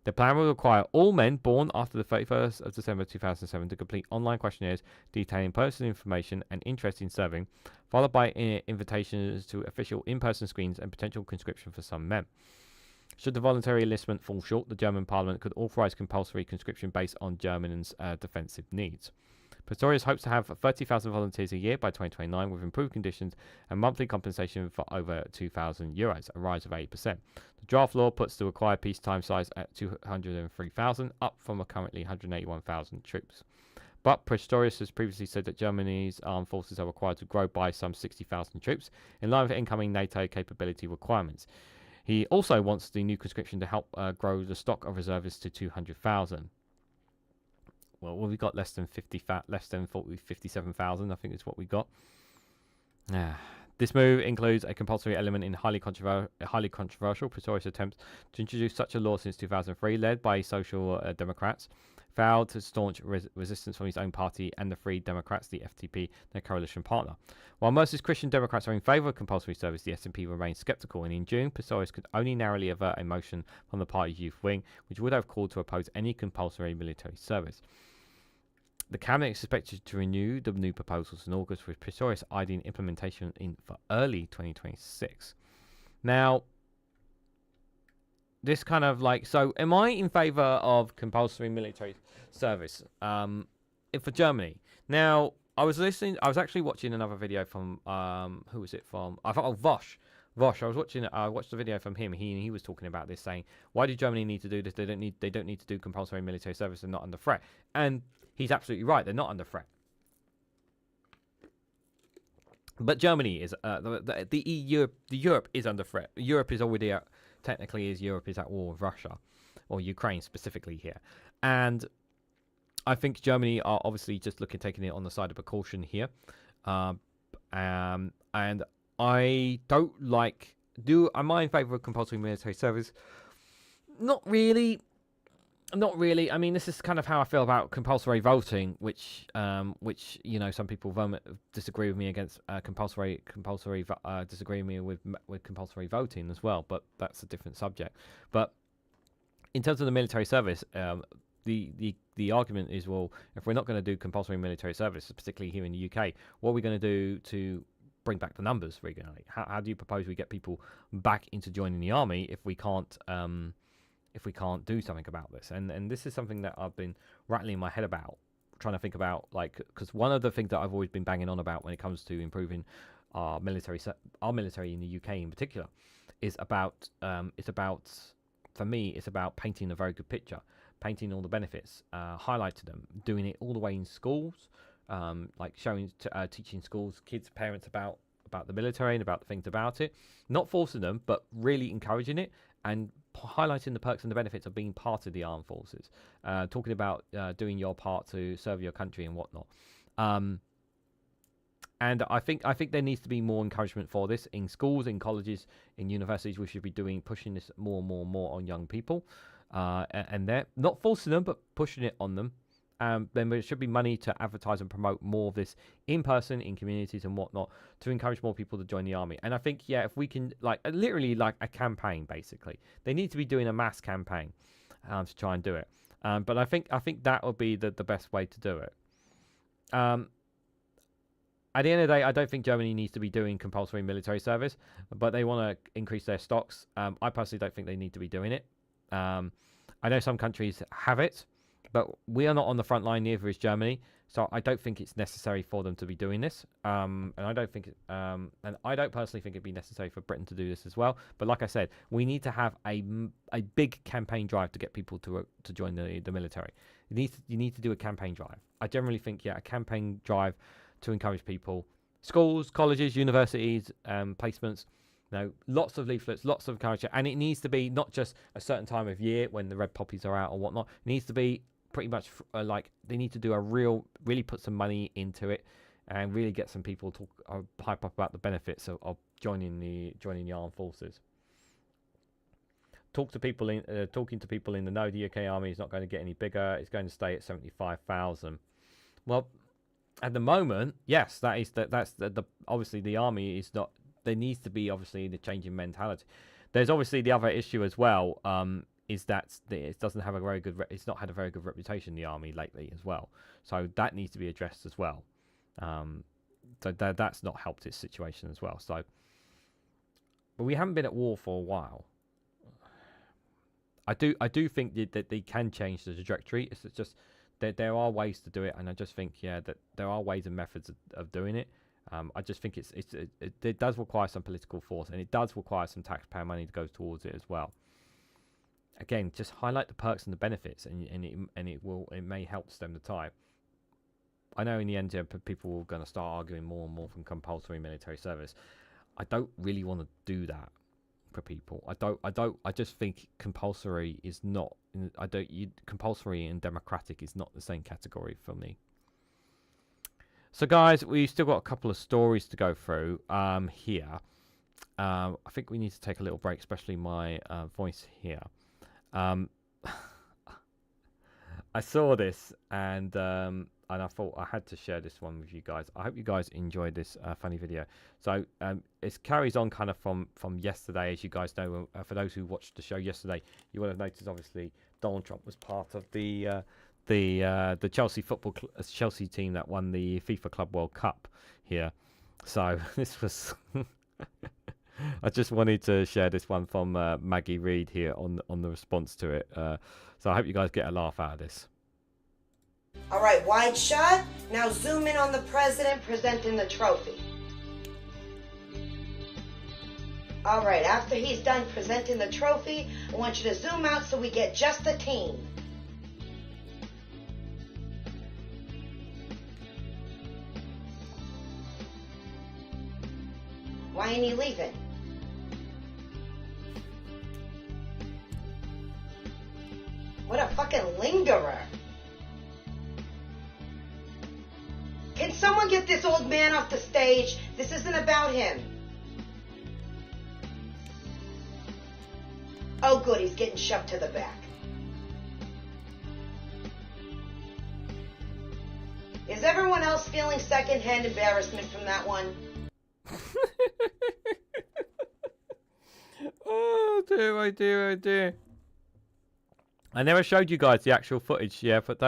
The plan will require all men born after the 31st of December 2007 to complete online questionnaires detailing personal information and interest in serving, followed by invitations to official in-person screens and potential conscription for some men. Should the voluntary enlistment fall short, the German parliament could authorise compulsory conscription based on Germany's defensive needs. Pistorius hopes to have 30,000 volunteers a year by 2029 with improved conditions and monthly compensation for over €2,000, a rise of 8%. The draft law puts the required peacetime size at 203,000, up from a currently 181,000 troops. But Pistorius has previously said that Germany's armed forces are required to grow by some 60,000 troops, in line with incoming NATO capability requirements. He also wants the new conscription to help grow the stock of reservists to 200,000. Well, we've got less than 57,000, I think is what we got. This move includes a compulsory element in highly controversial Pistorius attempts to introduce such a law since 2003, led by Social Democrats, failed to staunch resistance from his own party and the Free Democrats, the FDP, their coalition partner. While most Christian Democrats are in favour of compulsory service, the SNP remains sceptical, and in June, Pistorius could only narrowly avert a motion from the party's youth wing, which would have called to oppose any compulsory military service. The Cabinet is expected to renew the new proposals in August, with Pistorius eyeing implementation for early 2026. Now, this kind of like... So, am I in favour of compulsory military service for Germany? Now, I was actually watching another video from... who was it from? I thought, Vosh. Vosh, I watched a video from him. He was talking about this, saying, why do Germany need to do this? They don't need to do compulsory military service. They're not under threat. And he's absolutely right. They're not under threat. But Germany is the EU. Europe is under threat. Europe is already Europe is at war with Russia, or Ukraine specifically here, and I think Germany are obviously just taking it on the side of precaution here, and I don't like. Am I in favour of compulsory military service? Not really. Not really. I mean, this is kind of how I feel about compulsory voting, which some people disagree with me against disagree with me with compulsory voting as well. But that's a different subject. But in terms of the military service, the argument is, well, if we're not going to do compulsory military service, particularly here in the UK, what are we going to do to bring back the numbers regularly? How do you propose we get people back into joining the army if we can't do something about this? And this is something that I've been rattling my head about, trying to think about, because one of the things that I've always been banging on about when it comes to improving our military in the UK in particular is about for me it's about painting a very good picture, painting all the benefits, highlighting them, doing it all the way in schools, teaching schools, kids, parents about the military and about the things about it, not forcing them, but really encouraging it and highlighting the perks and the benefits of being part of the armed forces, talking about doing your part to serve your country and whatnot. And I think there needs to be more encouragement for this in schools, in colleges, in universities. We should be pushing this more and more and more on young people, and they're not forcing them, but pushing it on them. Then there should be money to advertise and promote more of this in person, in communities and whatnot, to encourage more people to join the army. And I think, if we can, literally a campaign, basically. They need to be doing a mass campaign to try and do it. But I think that would be the best way to do it. At the end of the day, I don't think Germany needs to be doing compulsory military service, but they want to increase their stocks. I personally don't think they need to be doing it. I know some countries have it, but we are not on the front line, neither is Germany. So I don't think it's necessary for them to be doing this. And I don't personally think it'd be necessary for Britain to do this as well. But like I said, we need to have a big campaign drive to get people to join the military. You need to do a campaign drive. I generally think, a campaign drive to encourage people. Schools, colleges, universities, placements. Lots of leaflets, lots of encouragement. And it needs to be not just a certain time of year when the red poppies are out or whatnot. It needs to be pretty much they need to do really put some money into it and really get some people to hype up about the benefits of joining the armed forces. Talking to people in the know, the UK army is not going to get any bigger. It's going to stay at 75,000. Well, at the moment, yes, that's the obviously the army is not. There needs to be obviously the change in mentality. There's obviously the other issue as well. Is that it doesn't have it's not had a very good reputation, the army, lately as well. So that needs to be addressed as well. So that's not helped its situation as well. So, but we haven't been at war for a while. I do think that they can change the trajectory. It's just that there are ways to do it, and I just think that there are ways and methods of doing it. I just think it does require some political force, and it does require some taxpayer money to go towards it as well. Again, just highlight the perks and the benefits, and it may help stem the tide. I know in the end, people are going to start arguing more and more from compulsory military service. I don't really want to do that for people. I just think compulsory is not. Compulsory and democratic is not the same category for me. So, guys, we've still got a couple of stories to go through here. I think we need to take a little break, especially my voice here. I saw this and I thought I had to share this one with you guys. I hope you guys enjoyed this funny video. So it carries on kind of from yesterday. As you guys know, for those who watched the show yesterday, you will have noticed obviously Donald Trump was part of the Chelsea team that won the FIFA Club World Cup here. So this was I just wanted to share this one from Maggie Reed here on the response to it. So I hope you guys get a laugh out of this. All right, wide shot. Now zoom in on the president presenting the trophy. All right, after he's done presenting the trophy, I want you to zoom out so we get just the team. Why ain't he leaving? What a fucking lingerer. Can someone get this old man off the stage? This isn't about him. Oh good, he's getting shoved to the back. Is everyone else feeling secondhand embarrassment from that one? Oh dear, oh dear, oh dear. I never showed you guys the actual footage, but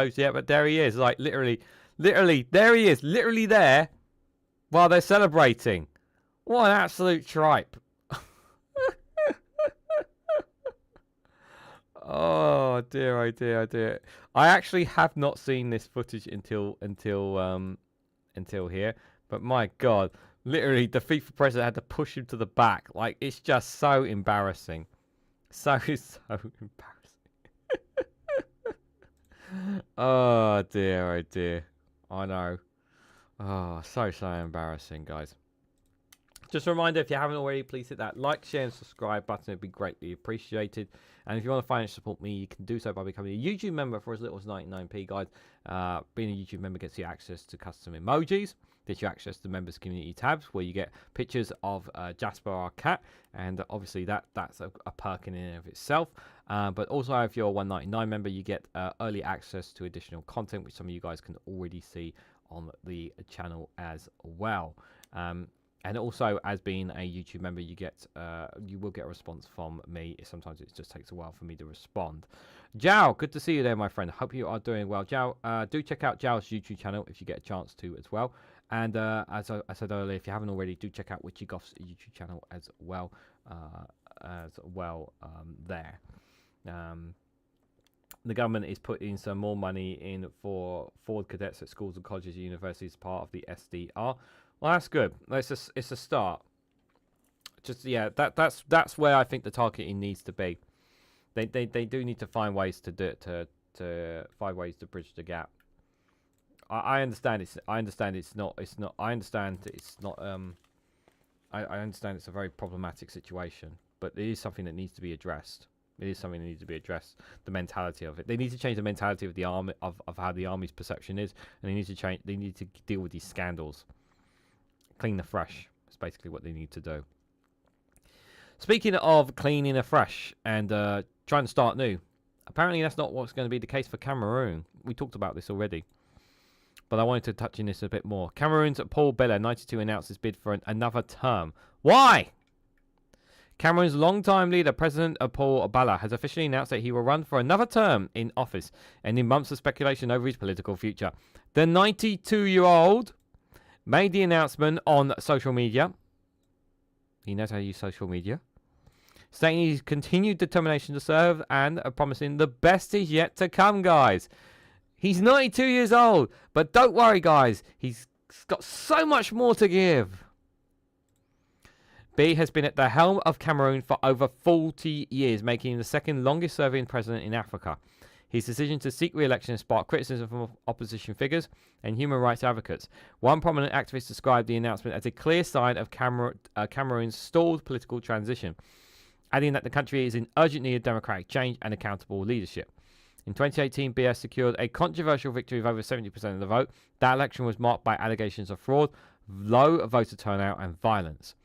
there he is, like literally, there he is, literally there, while they're celebrating. What an absolute tripe. Oh dear, oh dear, oh dear. I actually have not seen this footage until here, but my God, literally the FIFA president had to push him to the back. Like, it's just so embarrassing. So embarrassing. Oh dear, oh dear. I know. Oh, so embarrassing, guys. Just a reminder, if you haven't already, please hit that like, share, and subscribe button. It'd be greatly appreciated. And if you want to financially support me, you can do so by becoming a YouTube member for as little as 99p, guys. Being a YouTube member gets you access to custom emojis, gets you access to members community tabs where you get pictures of Jasper, our cat, and obviously that's a perk in and of itself. But also, if you're a 199 member, you get early access to additional content, which some of you guys can already see on the channel as well. And also, as being a YouTube member, you will get a response from me. Sometimes it just takes a while for me to respond. Jao, good to see you there, my friend. Hope you are doing well. Jao, do check out Jao's YouTube channel if you get a chance to as well. And as I said earlier, if you haven't already, do check out Witchy Goth's YouTube channel as well. There. The government is putting some more money in for forward cadets at schools and colleges and universities as part of the SDR. Well, that's good. It's a start. Just that's where I think the targeting needs to be. They do need to find ways to do it to find ways to bridge the gap. I understand it's not. I understand it's a very problematic situation, but it is something that needs to be addressed. It is something that needs to be addressed. The mentality of it. They need to change the mentality of the army of how the army's perception is, and they need to change. They need to deal with these scandals. Clean the fresh. That's basically what they need to do. Speaking of cleaning afresh and trying to start new, apparently that's not what's going to be the case for Cameroon. We talked about this already, but I wanted to touch on this a bit more. Cameroon's Paul Biya, 92, announced his bid for another term. Why? Cameroon's longtime leader, President Paul Biya, has officially announced that he will run for another term in office, ending months of speculation over his political future. The 92-year-old made the announcement on social media. He knows how to use social media. Stating his continued determination to serve and promising the best is yet to come, guys. He's 92 years old, but don't worry, guys. He's got so much more to give. Biya has been at the helm of Cameroon for over 40 years, making him the second longest serving president in Africa. His decision to seek re-election has sparked criticism from opposition figures and human rights advocates. One prominent activist described the announcement as a clear sign of Cameroon's stalled political transition, adding that the country is in urgent need of democratic change and accountable leadership. In 2018, Biya secured a controversial victory of over 70% of the vote. That election was marked by allegations of fraud, low voter turnout, and violence.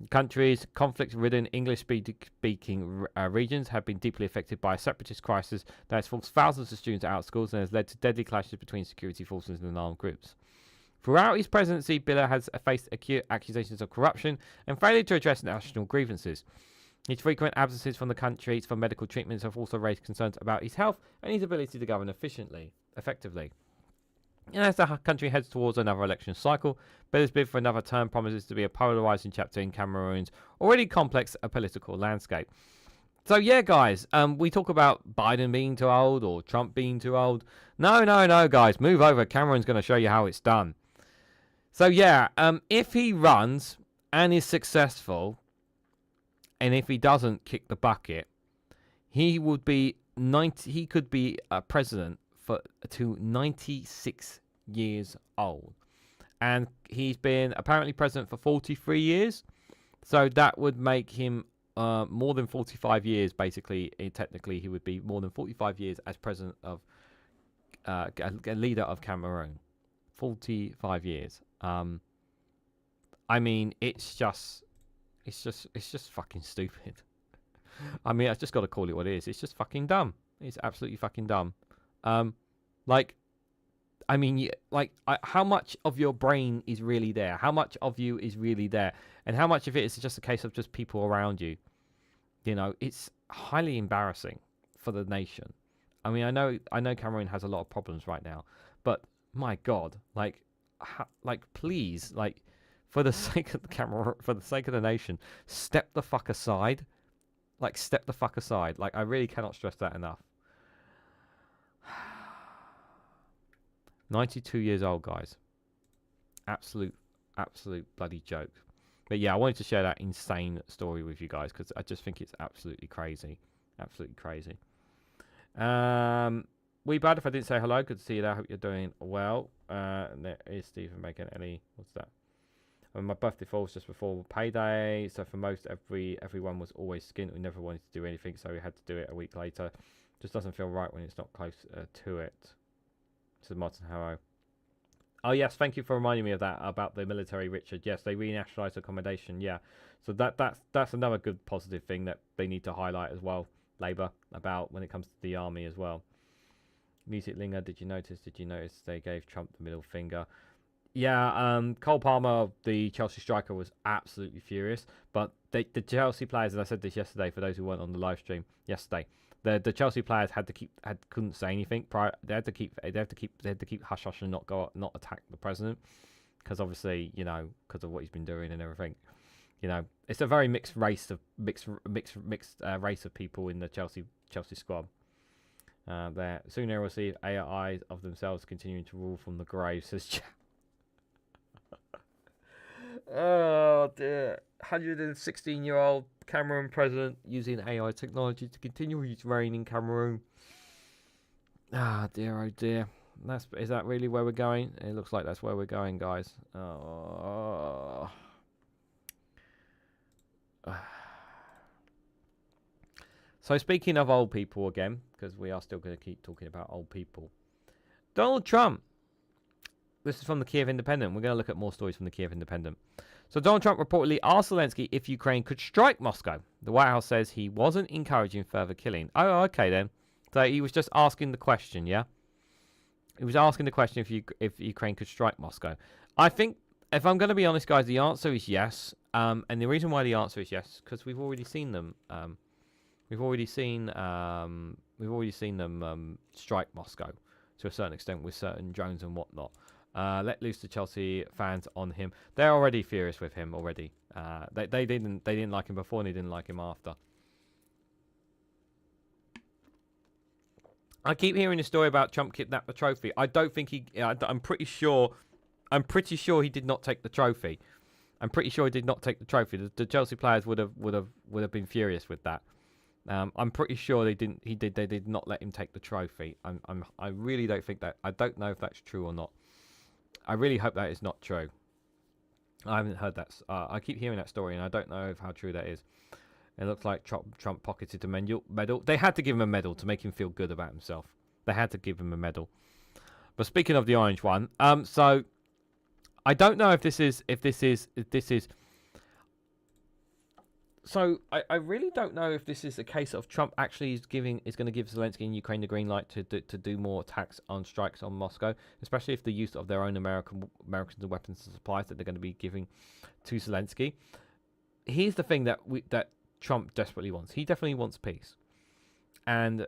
The country's conflict-ridden English-speaking regions have been deeply affected by a separatist crisis that has forced thousands of students out of schools and has led to deadly clashes between security forces and armed groups. Throughout his presidency, Biya has faced acute accusations of corruption and failure to address national grievances. His frequent absences from the country for medical treatments have also raised concerns about his health and his ability to govern effectively. And as the country heads towards another election cycle, Biya's bid for another term promises to be a polarizing chapter in Cameroon's already complex political landscape. So yeah, guys, we talk about Biden being too old or Trump being too old. No, guys, move over. Cameron's going to show you how it's done. So yeah, if he runs and is successful, and if he doesn't kick the bucket, he would be 90. He could be a president to 96 years old, and he's been apparently president for 43 years. So that would make him more than 45 years. Basically, technically, he would be more than 45 years as president of a leader of Cameroon. 45 years. I mean, it's just fucking stupid. I mean, I've just got to call it what it is. It's just fucking dumb. It's absolutely fucking dumb. Like, I mean, how much of your brain is really there? How much of you is really there? And how much of it is just a case of just people around you? You know, it's highly embarrassing for the nation. I mean, I know Cameroon has a lot of problems right now, but my God, like, please, like, for the sake of the Cameroon, for the sake of the nation, step the fuck aside. Like, step the fuck aside. Like, I really cannot stress that enough. 92 years old, guys. Absolute bloody joke. But yeah, I wanted to share that insane story with you guys because I just think it's absolutely crazy. Absolutely crazy. Wee bad if I didn't say hello. Good to see you there. I hope you're doing well. And there is Stephen making any. What's that? My birthday falls just before payday, so for most everyone was always skint. We never wanted to do anything, so we had to do it a week later. Just doesn't feel right when it's not close to it. To Martin Harrow. Oh yes, thank you for reminding me of that about the military, Richard. Yes, they renationalised accommodation. Yeah, so that's another good positive thing that they need to highlight as well. Labour about when it comes to the army as well. Music Linger, did you notice they gave Trump the middle finger? Yeah, Cole Palmer, the Chelsea striker, was absolutely furious. But the Chelsea players, and I said this yesterday for those who weren't on the live stream yesterday, the Chelsea players couldn't say anything. They had to keep hush hush and not attack the president because obviously because of what he's been doing and everything. It's a very mixed race of race of people in the Chelsea squad. There soon they will see AI of themselves continuing to rule from the grave, says. Oh dear. 116-year-old Cameroon president using AI technology to continue his reign in Cameroon. Ah dear, oh dear. Is that really where we're going? It looks like that's where we're going, guys. Oh. So speaking of old people again, because we are still going to keep talking about old people. Donald Trump. This is from the Kiev Independent. We're going to look at more stories from the Kiev Independent. So Donald Trump reportedly asked Zelensky if Ukraine could strike Moscow. The White House says he wasn't encouraging further killing. Oh, okay then. So he was just asking the question, yeah? He was asking the question if Ukraine could strike Moscow. I think, if I'm going to be honest, guys, the answer is yes. And the reason why the answer is yes, because we've already seen them. We've already seen them strike Moscow to a certain extent with certain drones and whatnot. Let loose the Chelsea fans on him. They're already furious with him already. They didn't like him before and they didn't like him after. I keep hearing the story about Trump kidnapped the trophy. I don't think he. I'm pretty sure he did not take the trophy. I'm pretty sure he did not take the trophy. The Chelsea players would have been furious with that. I'm pretty sure they didn't. They did not let him take the trophy. I really don't think that. I don't know if that's true or not. I really hope that is not true. I haven't heard that. I keep hearing that story, and I don't know how true that is. It looks like Trump pocketed a medal. They had to give him a medal to make him feel good about himself. They had to give him a medal. But speaking of the orange one, so I don't know if this is. So I really don't know if this is a case of Trump actually is going to give Zelensky and Ukraine the green light to do more attacks on strikes on Moscow, especially if the use of their own Americans and weapons and supplies that they're going to be giving to Zelensky. Here's the thing that Trump desperately wants. He definitely wants peace, and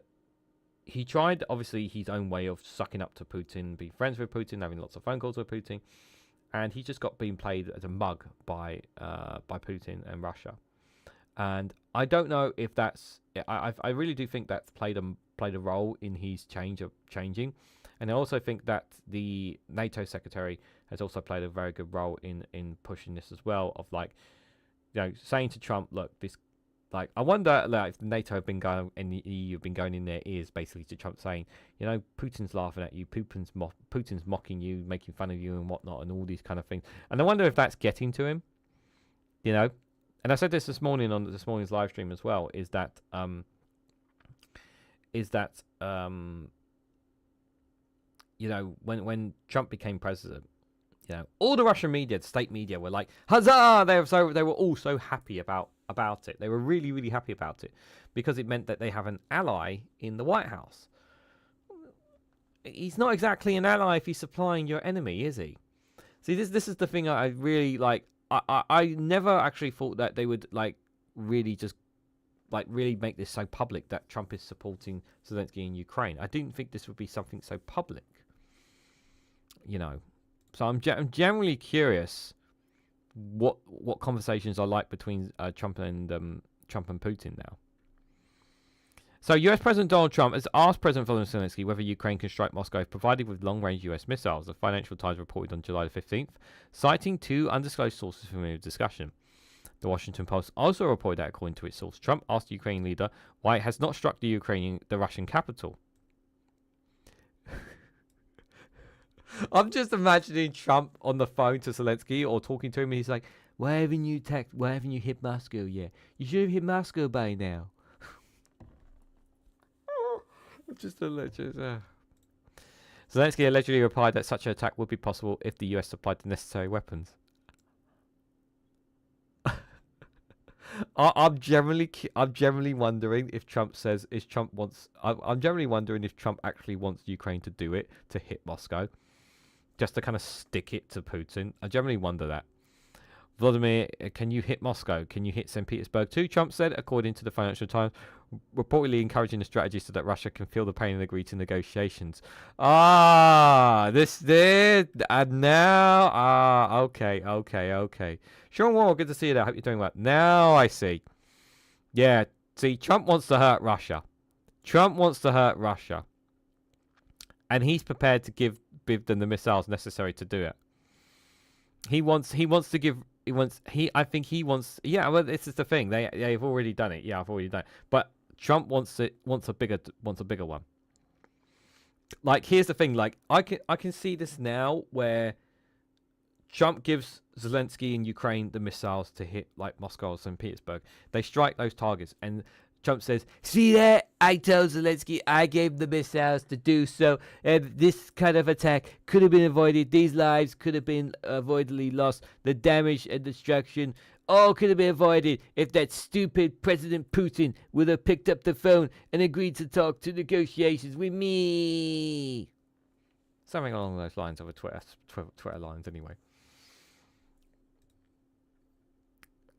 he tried obviously his own way of sucking up to Putin, being friends with Putin, having lots of phone calls with Putin, and he just got being played as a mug by Putin and Russia. And I don't know if that's. I really do think that's played a role in his changing, and I also think that the NATO secretary has also played a very good role in pushing this as well. Of like, saying to Trump, look, Like, I wonder, like, if NATO have been going and the EU have been going in their ears basically to Trump, saying, you know, Putin's laughing at you, Putin's mocking you, making fun of you and whatnot, and all these kind of things. And I wonder if that's getting to him. You know, and I said this morning on this morning's live stream as well. Is that you know, when Trump became president, you know, all the Russian media, the state media, were like, huzzah! They were all so happy about it. They were really, really happy about it because it meant that they have an ally in the White House. He's not exactly an ally if he's supplying your enemy, is he? See, this is the thing I really like. I never actually thought that they would like really just like really make this so public that Trump is supporting Zelensky in Ukraine. I didn't think this would be something so public. You know, so I'm generally curious what conversations are like between Trump and Putin now. So, US President Donald Trump has asked President Volodymyr Zelensky whether Ukraine can strike Moscow if provided with long-range US missiles, the Financial Times reported on July the 15th, citing two undisclosed sources from the discussion. The Washington Post also reported that, according to its source, Trump asked the Ukrainian leader why it has not struck the Russian capital. I'm just imagining Trump on the phone to Zelensky or talking to him, and he's like, why haven't you hit Moscow yet? You should have hit Moscow by now. Just Zelensky allegedly replied that such an attack would be possible if the US supplied the necessary weapons. I'm generally wondering if Trump says I'm generally wondering if Trump actually wants Ukraine to do it, to hit Moscow, just to kind of stick it to Putin. I generally wonder that. Vladimir, can you hit Moscow? Can you hit St. Petersburg too? Trump said, according to the Financial Times, reportedly encouraging the strategy so that Russia can feel the pain and agree to negotiations. Okay. Sean Wall, good to see you there. Hope you're doing well. Now I see. Yeah, see, Trump wants to hurt Russia. And he's prepared to give them the missiles necessary to do it. I think he wants. Yeah, well, this is the thing. They've already done it. Yeah, I've already done it. But Trump wants a bigger one. Like, here's the thing. Like, I can see this now where Trump gives Zelensky in Ukraine the missiles to hit like Moscow or St. Petersburg. They strike those targets, and Trump says, see that? I told Zelensky I gave the missiles to do so. And this kind of attack could have been avoided. These lives could have been avoidably lost. The damage and destruction all could have been avoided if that stupid President Putin would have picked up the phone and agreed to talk to negotiations with me. Something along those lines over Twitter lines anyway.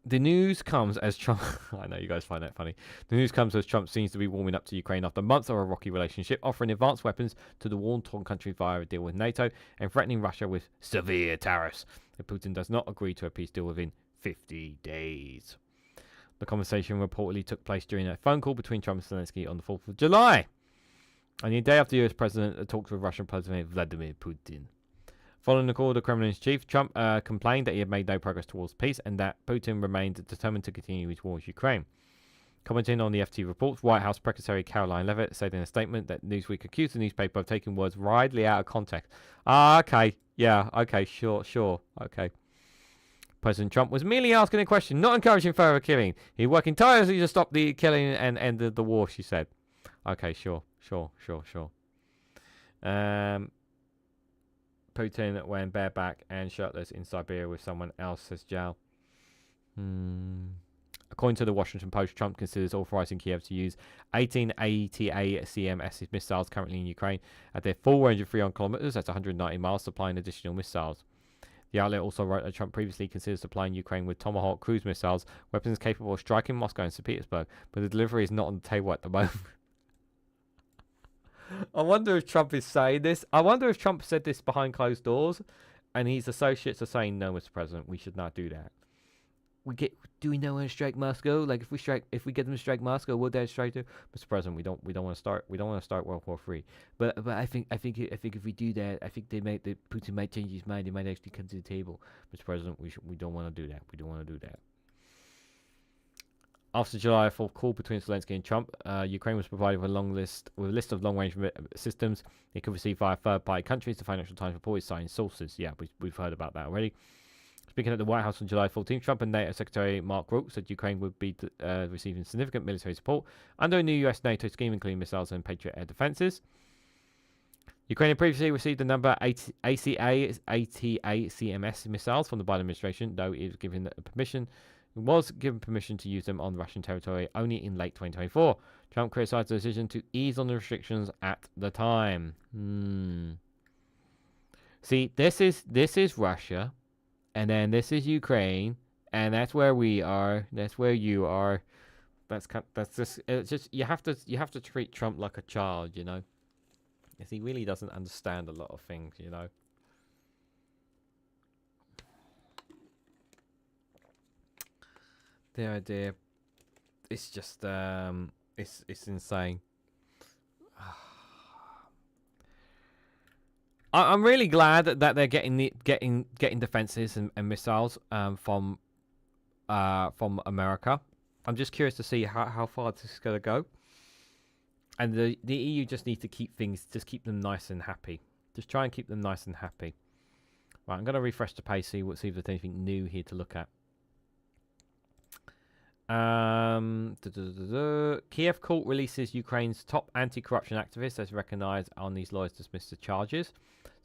The news comes as Trump... I know you guys find that funny. The news comes as Trump seems to be warming up to Ukraine after months of a rocky relationship, offering advanced weapons to the war-torn country via a deal with NATO and threatening Russia with severe tariffs if Putin does not agree to a peace deal within 50 days. The conversation reportedly took place during a phone call between Trump and Zelensky on the 4th of July, and the day after the US president talked with Russian President Vladimir Putin. Following the call, the Kremlin's chief, Trump complained that he had made no progress towards peace and that Putin remained determined to continue his war with Ukraine. Commenting on the FT reports, White House Press Secretary Caroline Leavitt said in a statement that Newsweek accused the newspaper of taking words widely out of context. Okay. Yeah, okay, sure, okay. President Trump was merely asking a question, not encouraging further killing. He's working tirelessly to stop the killing and end the war, she said. Okay, sure. Putin wearing bareback and shirtless in Siberia with someone else, says Jal. According to the Washington Post, Trump considers authorizing Kiev to use 18 ATACMS missiles currently in Ukraine at their full range of 300 kilometers, that's 190 miles, supplying additional missiles. The outlet also wrote that Trump previously considered supplying Ukraine with Tomahawk cruise missiles, weapons capable of striking Moscow and St. Petersburg, but the delivery is not on the table at the moment. I wonder if Trump is saying this. I wonder if Trump said this behind closed doors and his associates are saying, no, Mr. President, we should not do that. Do we not want to strike Moscow? Like, if we get them to strike Moscow, will that strike too? Mr. President, we don't want to start World War III. But I think if we do that, I think Putin might change his mind. He might actually come to the table. Mr. President, we don't want to do that. We don't want to do that. After July 4th call between Zelensky and Trump, Ukraine was provided with a list of long-range systems it could receive via third-party countries. The Financial Times report is citing sources. Yeah, we've heard about that already. Speaking at the White House on July 14th, Trump and NATO Secretary Mark Rutte said Ukraine would be receiving significant military support under a new US-NATO scheme, including missiles and Patriot air defenses. Ukraine had previously received a number of ATACMS missiles from the Biden administration, though it was given permission to use them on Russian territory only in late 2024. Trump criticized the decision to ease on the restrictions at the time. See, this is Russia, and then this is Ukraine, and that's where we are. That's where you are. That's just it's just you have to treat Trump like a child, you know. Yes, he really doesn't understand a lot of things, you know. The idea, it's just it's insane. I'm really glad that they're getting defenses and missiles from America. I'm just curious to see how far this is going to go. And the EU just needs to keep them nice and happy. Just try and keep them nice and happy. Right, I'm going to refresh the page, see if there's anything new here to look at. Kiev court releases Ukraine's top anti-corruption activist as recognised on these lawyers dismiss the charges.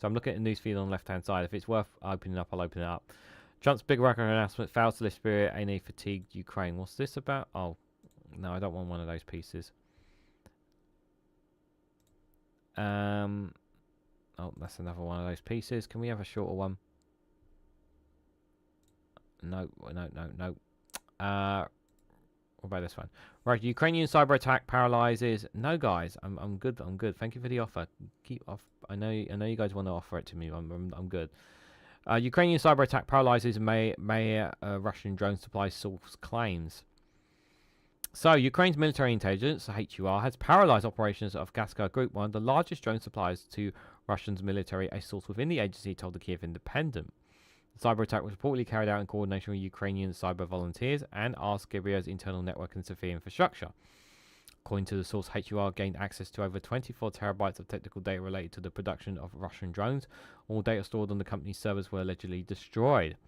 So I'm looking at the newsfeed on the left-hand side. If it's worth opening up, I'll open it up. Trump's big record announcement fails to lift spirit in a fatigued Ukraine. What's this about? Oh, no, I don't want one of those pieces. Oh, that's another one of those pieces. Can we have a shorter one? No. What about this one? Right, Ukrainian cyber attack paralyzes. No, guys, I'm good. I'm good. Thank you for the offer. Keep off. I know you guys want to offer it to me. I'm good. Ukrainian cyber attack paralyzes Russian drone supply source claims. So, Ukraine's military intelligence, HUR, has paralyzed operations of Gaza Group, one of the largest drone suppliers to Russia's military. A source within the agency told the Kiev Independent. The cyber attack was reportedly carried out in coordination with Ukrainian cyber volunteers and asked Gibea's internal network and severe infrastructure. According to the source, HUR gained access to over 24 terabytes of technical data related to the production of Russian drones. All data stored on the company's servers were allegedly destroyed.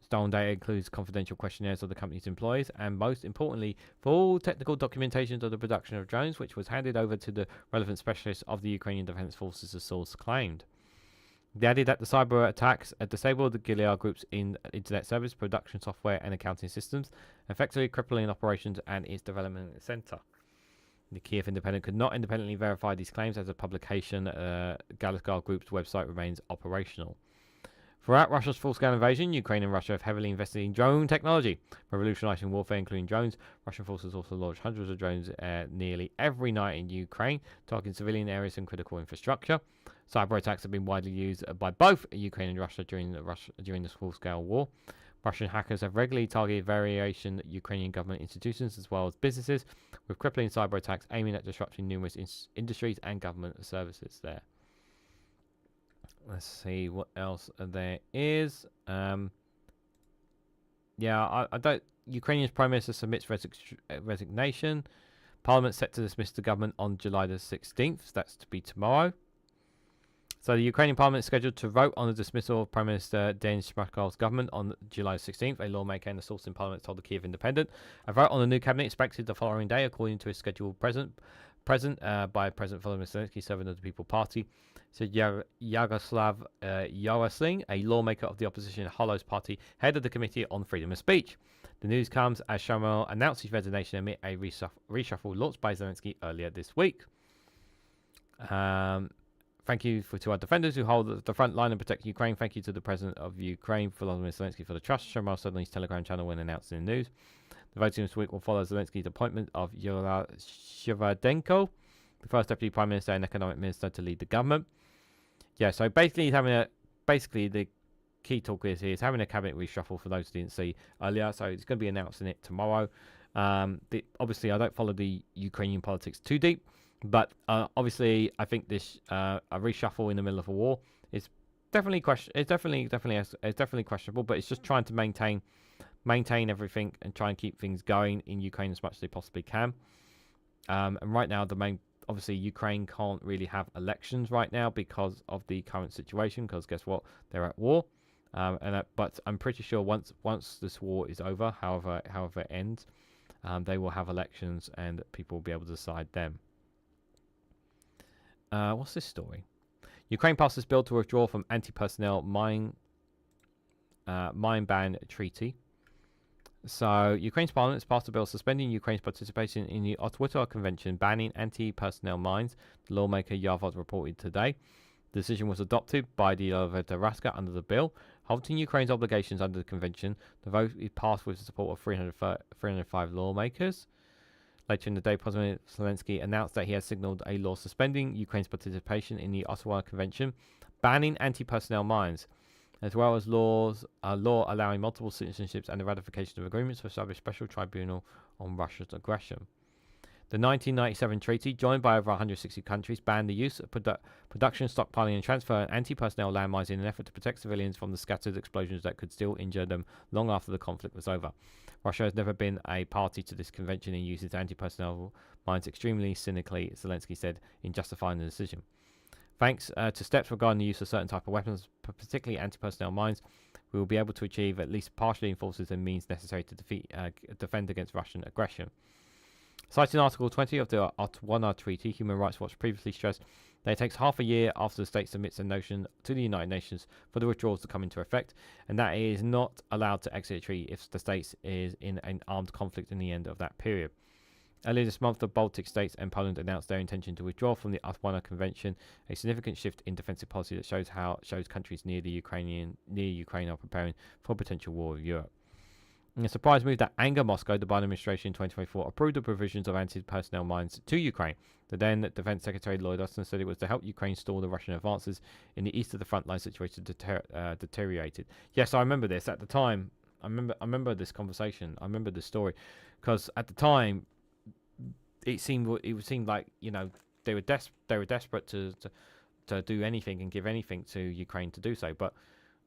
Stolen data includes confidential questionnaires of the company's employees and, most importantly, full technical documentation of the production of drones, which was handed over to the relevant specialists of the Ukrainian Defense Forces, the source claimed. They added that the cyber attacks disabled the Gilead Group's internet service, production software, and accounting systems, effectively crippling operations and its development center. The Kiev Independent could not independently verify these claims as a publication. Gaza Group's website remains operational. Throughout Russia's full-scale invasion, Ukraine and Russia have heavily invested in drone technology, revolutionizing warfare, including drones. Russian forces also launched hundreds of drones nearly every night in Ukraine, targeting civilian areas and critical infrastructure. Cyber attacks have been widely used by both Ukraine and Russia during this full-scale war. Russian hackers have regularly targeted variation Ukrainian government institutions as well as businesses, with crippling cyber attacks aiming at disrupting numerous industries and government services there. Let's see what else there is. I don't. Ukrainian Prime Minister submits resignation. Parliament set to dismiss the government on July the 16th. That's to be tomorrow. So the Ukrainian Parliament is scheduled to vote on the dismissal of Prime Minister Denis Shmyhal's government on July 16th. A lawmaker and a source in Parliament told the Kiev Independent. A vote on the new cabinet expected the following day, according to a scheduled present by President Volodymyr Zelensky, serving of the People Party. So Yaroslav Yarosling, a lawmaker of the opposition Holos Party, head of the Committee on Freedom of Speech. The news comes as Shmyhal announced his resignation amid a reshuffle launched by Zelensky earlier this week. Thank you to our defenders who hold the front line and protect Ukraine. Thank you to the President of Ukraine, Volodymyr Zelensky, for the trust. Shmyhal said on his Telegram channel when announcing the news. The voting this week will follow Zelensky's appointment of Yura Shevchenko, the first Deputy Prime Minister and Economic Minister to lead the government. Yeah, so basically the key talk is he's having a cabinet reshuffle for those who didn't see earlier. So he's going to be announcing it tomorrow. Obviously, I don't follow the Ukrainian politics too deep, but obviously, I think this a reshuffle in the middle of a war is definitely questionable. But it's just trying to maintain maintain everything and try and keep things going in Ukraine as much as they possibly can. And right now, obviously, Ukraine can't really have elections right now because of the current situation. Because guess what? They're at war. But I'm pretty sure once this war is over, however it ends, they will have elections and people will be able to decide them. What's this story? Ukraine passed this bill to withdraw from anti-personnel mine ban treaty. So, Ukraine's parliament has passed a bill suspending Ukraine's participation in the Ottawa Convention banning anti-personnel mines, the lawmaker Yavod reported today. The decision was adopted by the Raska under the bill, halting Ukraine's obligations under the convention. The vote is passed with the support of 305 lawmakers. Later in the day, President Zelensky announced that he has signalled a law suspending Ukraine's participation in the Ottawa Convention, banning anti-personnel mines, as well as a law allowing multiple citizenships and the ratification of agreements to establish a special tribunal on Russia's aggression. The 1997 treaty, joined by over 160 countries, banned the use of production, stockpiling and transfer of anti-personnel landmines in an effort to protect civilians from the scattered explosions that could still injure them long after the conflict was over. Russia has never been a party to this convention and uses anti-personnel mines extremely cynically, Zelensky said in justifying the decision. Thanks to steps regarding the use of certain type of weapons, particularly anti-personnel mines, we will be able to achieve at least partially enforces the means necessary to defend against Russian aggression. Citing Article 20 of the Ottawa Treaty, Human Rights Watch previously stressed that it takes half a year after the state submits a notion to the United Nations for the withdrawals to come into effect, and that it is not allowed to exit a treaty if the state is in an armed conflict in the end of that period. Earlier this month, the Baltic states and Poland announced their intention to withdraw from the Ottawa Convention, a significant shift in defensive policy that shows countries near Ukraine are preparing for a potential war with Europe. In a surprise move that angered Moscow, the Biden administration in 2024 approved the provisions of anti-personnel mines to Ukraine. The then Defense Secretary Lloyd Austin said it was to help Ukraine stall the Russian advances in the east of the frontline situation deteriorated. Yes, I remember this. At the time, I remember this conversation. I remember this story because at the time, it seemed like they were desperate to do anything and give anything to Ukraine to do so, but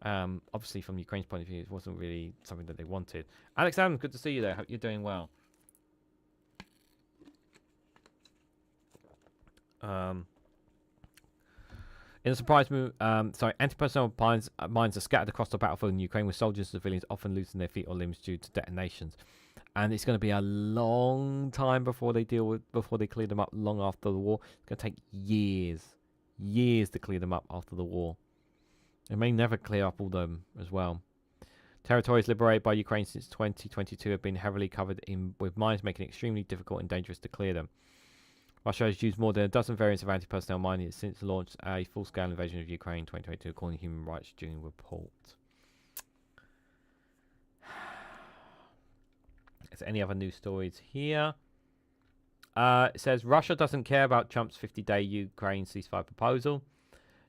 obviously from Ukraine's point of view, it wasn't really something that they wanted. Alex Adams, good to see you there. Hope you're doing well. In a surprise move, anti-personnel mines are scattered across the battlefield in Ukraine, with soldiers and civilians often losing their feet or limbs due to detonations. And it's going to be a long time before they clear them up. Long after the war, it's going to take years to clear them up after the war. It may never clear up all them as well. Territories liberated by Ukraine since 2022 have been heavily covered with mines, making it extremely difficult and dangerous to clear them. Russia has used more than a dozen variants of anti-personnel mining since it launched a full-scale invasion of Ukraine in 2022, according to Human Rights June report. Is there any other news stories here? It says Russia doesn't care about Trump's 50-day Ukraine ceasefire proposal.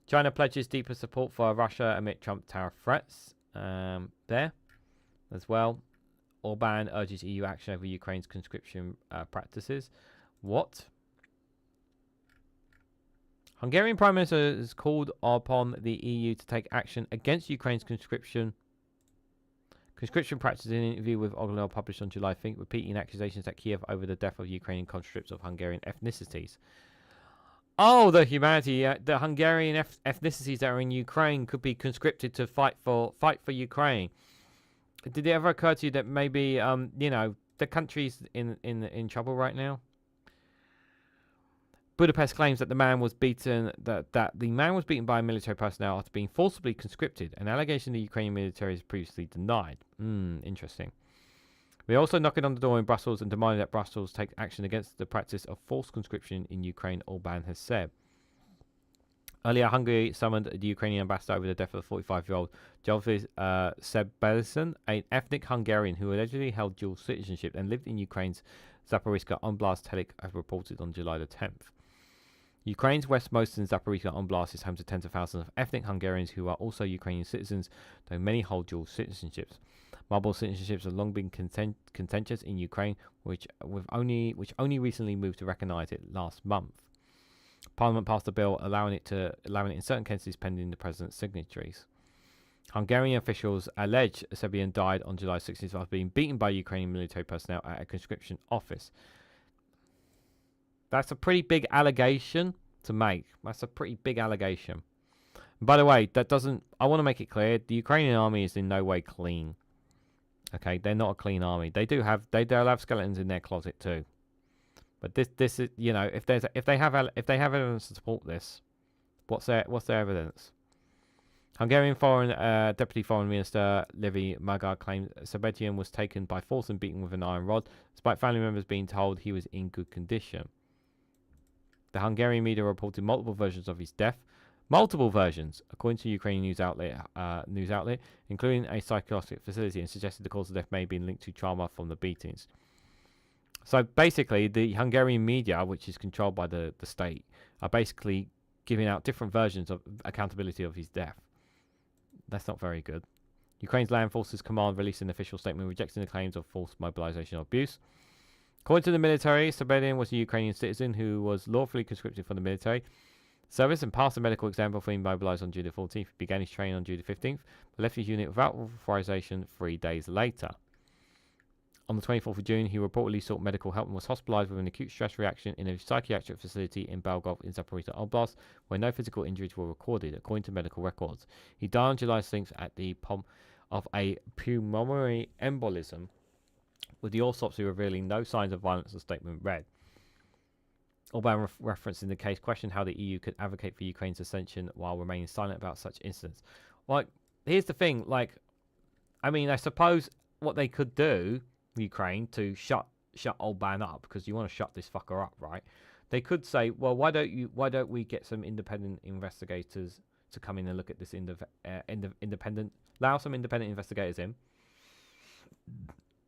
China pledges deeper support for Russia amid Trump tariff threats. There as well. Orban urges EU action over Ukraine's conscription practices. What? Hungarian Prime Minister has called upon the EU to take action against Ukraine's conscription practices in an interview with Oglel published on July 5th, repeating accusations at Kiev over the death of Ukrainian conscripts of Hungarian ethnicities. Oh, the Hungarian ethnicities that are in Ukraine could be conscripted to fight for Ukraine. Did it ever occur to you that maybe the country's in trouble right now? Budapest claims that the man was beaten by military personnel after being forcibly conscripted, an allegation the Ukrainian military has previously denied. Interesting. We're also knocking on the door in Brussels and demanding that Brussels take action against the practice of forced conscription in Ukraine, Orban has said. Earlier, Hungary summoned the Ukrainian ambassador over the death of the 45-year-old Jovis Sebelson, an ethnic Hungarian who allegedly held dual citizenship and lived in Ukraine's Zaporizhzhia Oblast, Telik have reported on July the 10th. Ukraine's westmost Zaporizhzhia Oblast is home to tens of thousands of ethnic Hungarians who are also Ukrainian citizens, though many hold dual citizenships. Multiple citizenships have long been contentious in Ukraine, which only recently moved to recognise it last month. Parliament passed a bill allowing it in certain cases pending the president's signatories. Hungarian officials allege Serbian died on July 16th after being beaten by Ukrainian military personnel at a conscription office. That's a pretty big allegation to make. That's a pretty big allegation. And by the way, that doesn't... I want to make it clear, the Ukrainian army is in no way clean. Okay, they're not a clean army. They'll have skeletons in their closet too. But this is, you know, if they have evidence to support this, what's their evidence? Hungarian Deputy Foreign Minister Levi Magar claimed Serbian was taken by force and beaten with an iron rod, despite family members being told he was in good condition. The Hungarian media reported multiple versions of his death. Multiple versions, according to Ukrainian news outlet, including a psychiatric facility, and suggested the cause of death may have been linked to trauma from the beatings. So basically, the Hungarian media, which is controlled by the state, are basically giving out different versions of accountability of his death. That's not very good. Ukraine's Land Forces Command released an official statement rejecting the claims of forced mobilization or abuse. According to the military, Serbian was a Ukrainian citizen who was lawfully conscripted for the military service and passed a medical exam before being mobilized on June the 14th. He began his training on June the 15th, but left his unit without authorization 3 days later. On the 24th of June, he reportedly sought medical help and was hospitalized with an acute stress reaction in a psychiatric facility in Belgorod in Zaporizhzhia Oblast, where no physical injuries were recorded, according to medical records. He died on July 6th at the of a pulmonary embolism, with the autopsy revealing no signs of violence, the statement read. Orban referencing the case questioned how the EU could advocate for Ukraine's accession while remaining silent about such incidents. Like, here's the thing, like, I mean, I suppose what they could do, Ukraine, to shut Orban up, because you want to shut this fucker up, right? They could say, well, why don't we get some independent investigators to come in and look at this allow some independent investigators in.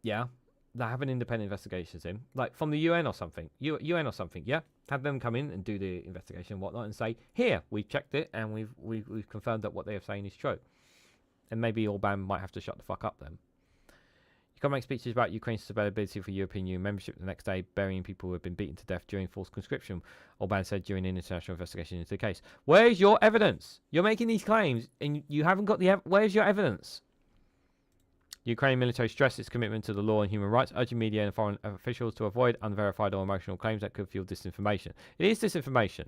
Yeah. They have an independent investigations in, like from the UN or something. UN or something, yeah? Have them come in and do the investigation and whatnot and say, here, we've checked it and we've confirmed that what they are saying is true. And maybe Orban might have to shut the fuck up then. You can't make speeches about Ukraine's availability for European Union membership the next day, burying people who have been beaten to death during forced conscription, Orban said during an international investigation into the case. Where's your evidence? You're making these claims and you haven't got the where's your evidence? Ukrainian military stressed its commitment to the law and human rights, urging media and foreign officials to avoid unverified or emotional claims that could fuel disinformation. It is disinformation,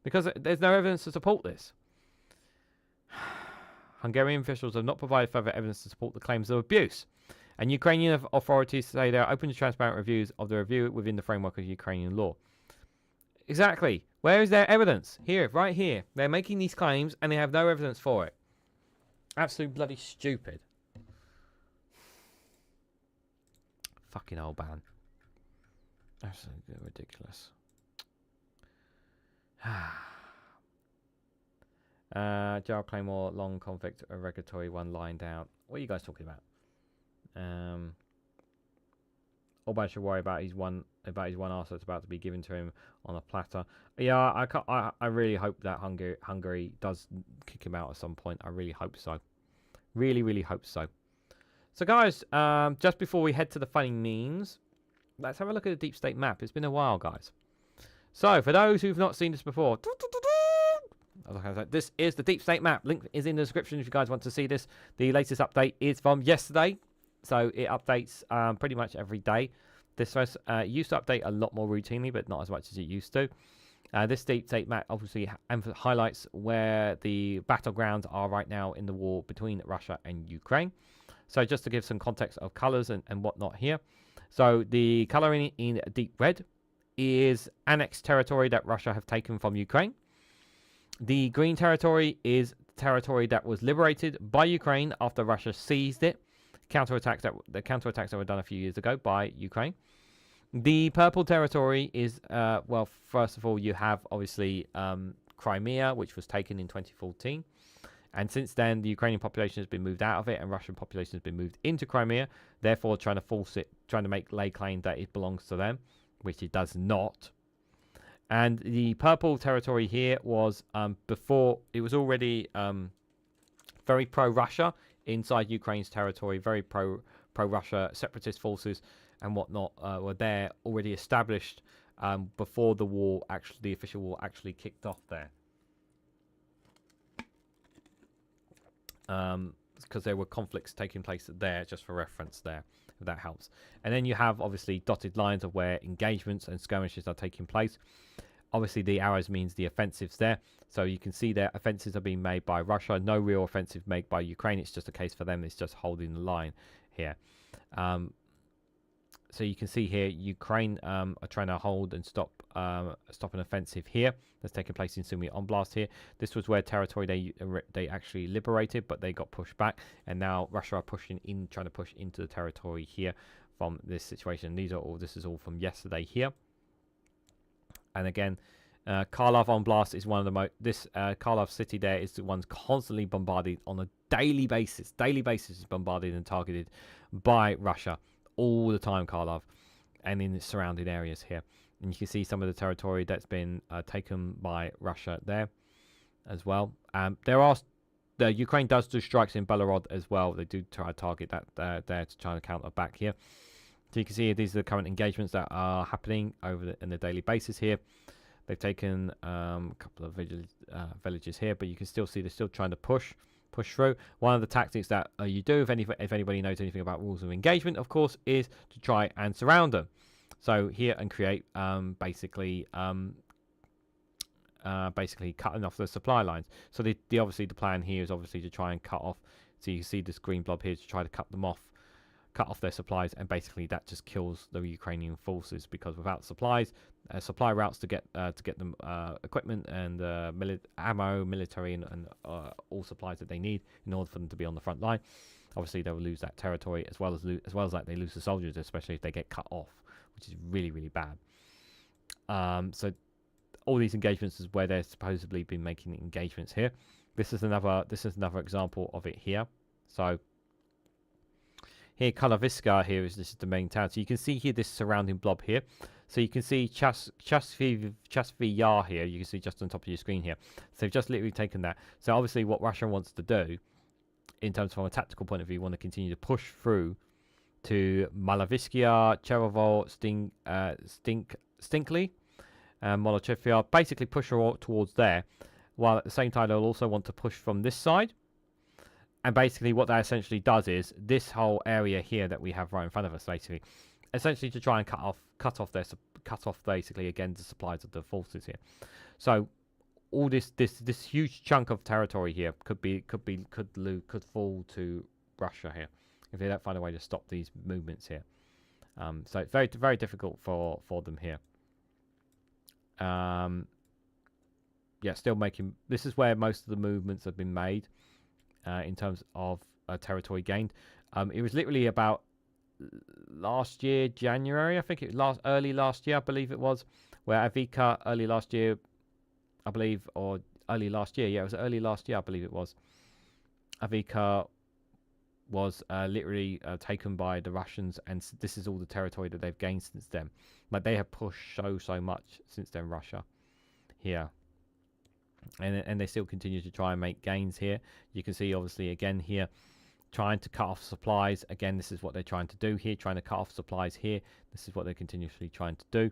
because there's no evidence to support this. Hungarian officials have not provided further evidence to support the claims of abuse, and Ukrainian authorities say they are open to transparent reviews of the review within the framework of Ukrainian law. Exactly. Where is their evidence? Here, right here. They're making these claims and they have no evidence for it. Absolutely bloody stupid. Fucking Orban. Absolutely ridiculous. Gerald Claymore, long convict, a regulatory one lying down. What are you guys talking about? Orban should worry about his one arse that's about to be given to him on a platter. Yeah, I really hope that Hungary does kick him out at some point. I really hope so. Really hope so. So guys, just before we head to the funny memes, let's have a look at the deep state map. It's been a while, guys. So for those who've not seen this before, this is the deep state map. Link is in the description if you guys want to see this. The latest update is from yesterday, so it updates pretty much every day. This was used to update a lot more routinely, but not as much as it used to. This deep state map obviously highlights where the battlegrounds are right now in the war between Russia and Ukraine. So just to give some context of colors and whatnot here. So the color in deep red is annexed territory that Russia have taken from Ukraine. The green territory is territory that was liberated by Ukraine after Russia seized it. The counterattacks that were done a few years ago by Ukraine. The purple territory is, well, first of all, you have obviously Crimea, which was taken in 2014. And since then, the Ukrainian population has been moved out of it and Russian population has been moved into Crimea, therefore trying to lay claim that it belongs to them, which it does not. And the purple territory here was before, it was already very pro-Russia inside Ukraine's territory, very pro-Russia. Separatist forces and whatnot were there already established before the war, the official war actually kicked off there. because there were conflicts taking place there, just for reference there, if that helps. And then you have obviously dotted lines of where engagements and skirmishes are taking place. Obviously the arrows means the offensives there, so you can see there offensives are being made by Russia. No real offensive made by Ukraine. It's just a case for them, it's just holding the line here. So you can see here Ukraine are trying to hold and stop an offensive here that's taking place in Sumy Oblast here. This was where territory they actually liberated, but they got pushed back, and now Russia are trying to push into the territory here from this situation. This is all from yesterday here. And again, Kharkiv Oblast is one of the most. This Kharkiv city there is the one constantly bombarded on a daily basis. Daily basis is bombarded and targeted by Russia all the time, Kharkiv, and in the surrounding areas here. And you can see some of the territory that's been taken by Russia there as well. The Ukraine does do strikes in Belgorod as well. They do try to target that there to try to counter back here. So you can see these are the current engagements that are happening in the daily basis here. They've taken a couple of villages here, but you can still see they're still trying to push through. One of the tactics that you do, if anybody knows anything about rules of engagement, of course, is to try and surround them. So here and create basically cutting off the supply lines. So obviously the plan here is obviously to try and cut off. So you can see this green blob here to try to cut off their supplies, and basically that just kills the Ukrainian forces, because without supplies, supply routes to get them equipment and ammo, military, and all supplies that they need in order for them to be on the front line. Obviously, they will lose that territory as well as that they lose the soldiers, especially if they get cut off, which is really, really bad. So all these engagements is where they're supposedly been making engagements here. This is another example of it here. So here, Kalaviska here this is the main town. So you can see here this surrounding blob here. So you can see Chasvi Yar here. You can see just on top of your screen here. So they've just literally taken that. So obviously what Russia wants to do, in terms from a tactical point of view, want to continue to push through to Malaviskia, Cherovo, Stinkley, and Molochevia. Basically push towards there, while at the same time they'll also want to push from this side. And basically what that essentially does is this whole area here that we have right in front of us, basically, essentially to try and cut off basically again the supplies of the forces here. So all this huge chunk of territory here could fall to Russia here if they don't find a way to stop these movements here. So it's very, very difficult for them here. Still making. This is where most of the movements have been made. In terms of territory gained, it was literally about last year, January, I think it was early last year, I believe it was, where Avika early last year, I believe, or early last year, yeah, it was early last year, I believe it was. Avika was literally taken by the Russians, and this is all the territory that they've gained since then. Like they have pushed so much since then, Russia here. And they still continue to try and make gains here. You can see obviously again here trying to cut off supplies. Again, this is what they're trying to do here, trying to cut off supplies here. This is what they're continuously trying to do.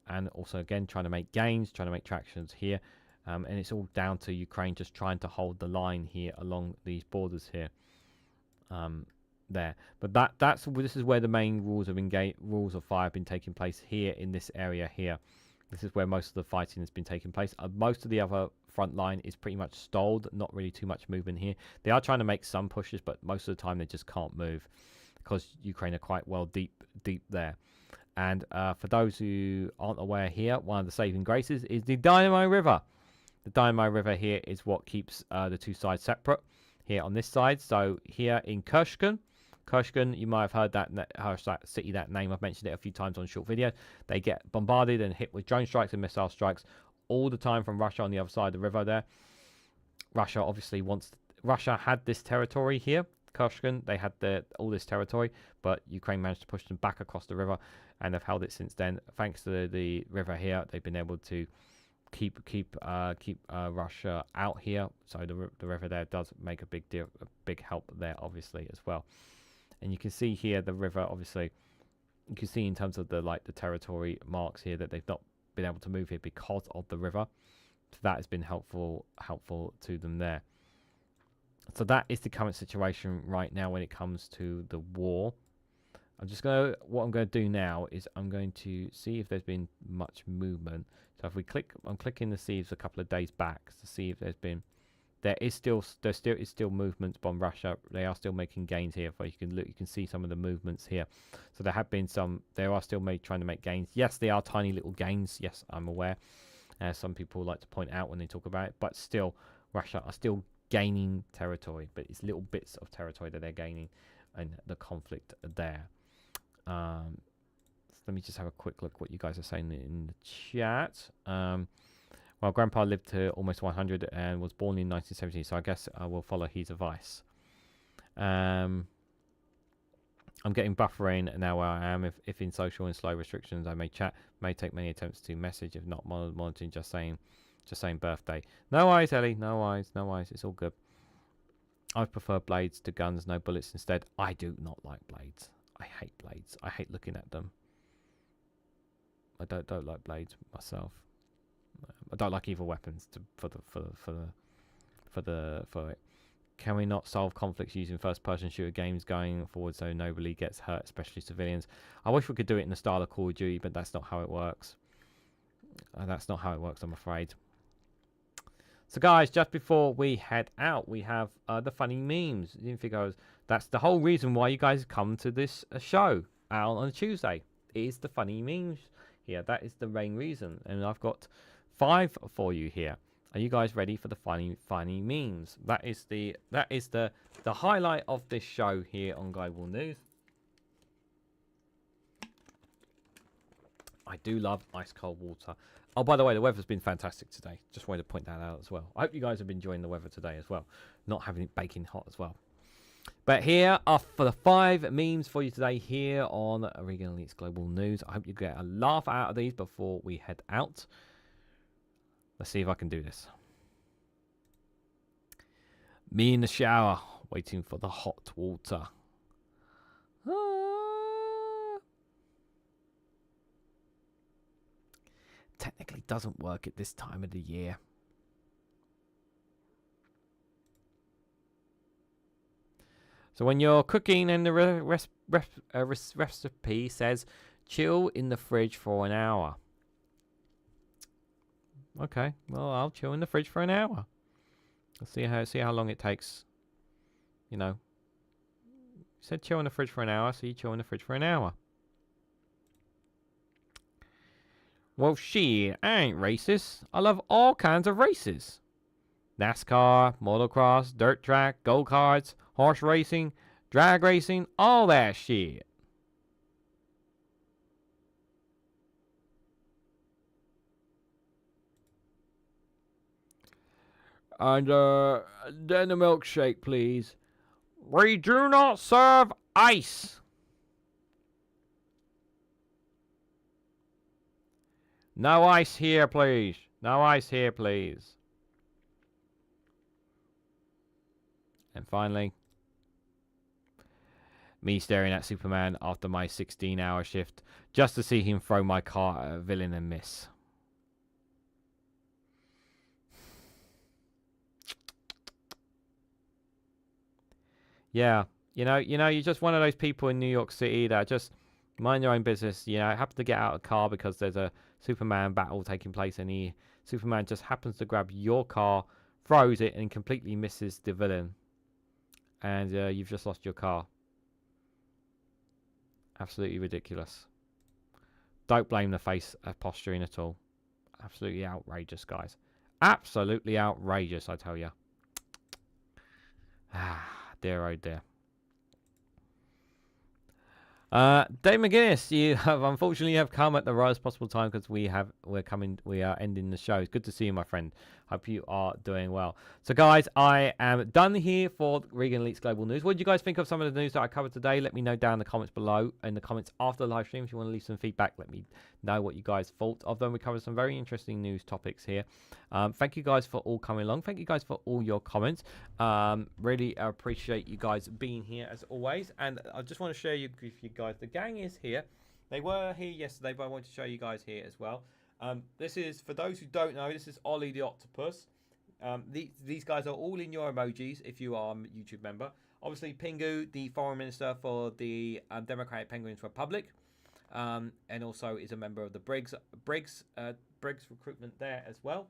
And also again trying to make gains, trying to make tractions here. And it's all down to Ukraine just trying to hold the line here along these borders here. There. But this is where the main rules of fire have been taking place here in this area here. This is where most of the fighting has been taking place. Most of the other front line is pretty much stalled. Not really too much movement here. They are trying to make some pushes, but most of the time they just can't move because Ukraine are quite well deep there. And for those who aren't aware here, one of the saving graces is the Dynamo River. The Dynamo River here is what keeps the two sides separate here on this side. So here in Kherson, you might have heard that city, that name. I've mentioned it a few times on short videos. They get bombarded and hit with drone strikes and missile strikes all the time from Russia on the other side of the river there. Russia had this territory here, Kherson. They had all this territory, but Ukraine managed to push them back across the river, and they've held it since then. Thanks to the river here, they've been able to keep Russia out here. So the river there does make a big help there, obviously, as well. And you can see here the river, obviously, you can see in terms of the territory marks here that they've not been able to move here because of the river. So that has been helpful to them there. So that is the current situation right now when it comes to the war. What I'm going to do now is I'm going to see if there's been much movement. So if we click, I'm clicking the Thieves a couple of days back to see if there is still movement on Russia. They are still making gains here. If you can look, you can see some of the movements here. So there have been some. They are still trying to make gains. Yes, they are tiny little gains. Yes, I'm aware. Some people like to point out when they talk about it, but still, Russia are still gaining territory. But it's little bits of territory that they're gaining, and the conflict there. So let me just have a quick look what you guys are saying in the chat. Well, Grandpa lived to almost 100 and was born in 1970, so I guess I will follow his advice. I'm getting buffering now where I am. If in social and slow restrictions, I may chat. May take many attempts to message. If not monitoring, just saying birthday. No eyes, Ellie. No eyes. No eyes. It's all good. I prefer blades to guns. No bullets instead. I do not like blades. I hate blades. I hate looking at them. I don't like blades myself. I don't like evil weapons for it. Can we not solve conflicts using first-person shooter games going forward so nobody gets hurt, especially civilians? I wish we could do it in the style of Call of Duty, but that's not how it works. That's not how it works, I'm afraid. So, guys, just before we head out, we have the funny memes. You didn't figure that's the whole reason why you guys come to this show out on a Tuesday. It is the funny memes here. That is the main reason, and I've got 5 for you here. Are you guys ready for the funny memes? That is the highlight of this show here on Global News. I do love ice cold water. Oh, by the way, the weather's been fantastic today. Just wanted to point that out as well. I hope you guys have been enjoying the weather today as well. Not having it baking hot as well. But here are for the 5 memes for you today here on Reganelite's Global News. I hope you get a laugh out of these before we head out. Let's see if I can do this. Me in the shower, waiting for the hot water. Technically doesn't work at this time of the year. So when you're cooking and the recipe says chill in the fridge for an hour. Okay, well, I'll chill in the fridge for an hour. Let's see how long it takes. You know, you said chill in the fridge for an hour, so you chill in the fridge for an hour. Well, shit, I ain't racist. I love all kinds of races. NASCAR, motocross, dirt track, go-karts, horse racing, drag racing, all that shit. And then a milkshake, please. We do not serve ice. No ice here, please. No ice here, please. And finally, me staring at Superman after my 16-hour shift just to see him throw my car at a villain and miss. Yeah, you know, you're just one of those people in New York City that just mind your own business. You know, happen to get out of the car because there's a Superman battle taking place, and Superman just happens to grab your car, throws it, and completely misses the villain, and you've just lost your car. Absolutely ridiculous. Don't blame the face posturing at all. Absolutely outrageous, guys. Absolutely outrageous, I tell you. Ah. Dear, oh dear. Dave McGuinness, you have unfortunately come at the right possible time because we are ending the show. It's good to see you, my friend. Hope you are doing well. So, guys, I am done here for Reganelite's Global News. What did you guys think of some of the news that I covered today? Let me know down in the comments below, in the comments after the live stream. If you want to leave some feedback, let me know what you guys thought of them. We covered some very interesting news topics here. Thank you guys for all coming along. Thank you guys for all your comments. Really appreciate you guys being here as always. And I just want to share with you guys, the gang is here. They were here yesterday, but I want to show you guys here as well. This is, for those who don't know, this is Ollie the Octopus. These guys are all in your emojis if you are a YouTube member. Obviously, Pingu, the foreign minister for the Democratic Penguins Republic, and also is a member of the Briggs recruitment there as well.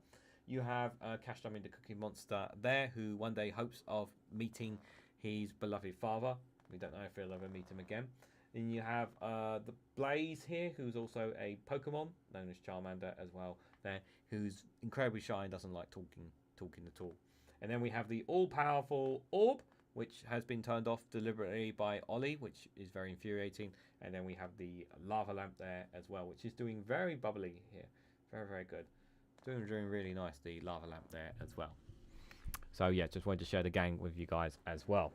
You have Cash Dummy the Cookie Monster there, who one day hopes of meeting his beloved father. We don't know if he'll ever meet him again. Then you have the Blaze here, who's also a Pokemon, known as Charmander as well there, who's incredibly shy and doesn't like talking at all. And then we have the all-powerful Orb, which has been turned off deliberately by Ollie, which is very infuriating. And then we have the lava lamp there as well, which is doing very bubbly here. Very, very good. Doing really nice, the lava lamp there as well. So yeah, just wanted to share the gang with you guys as well.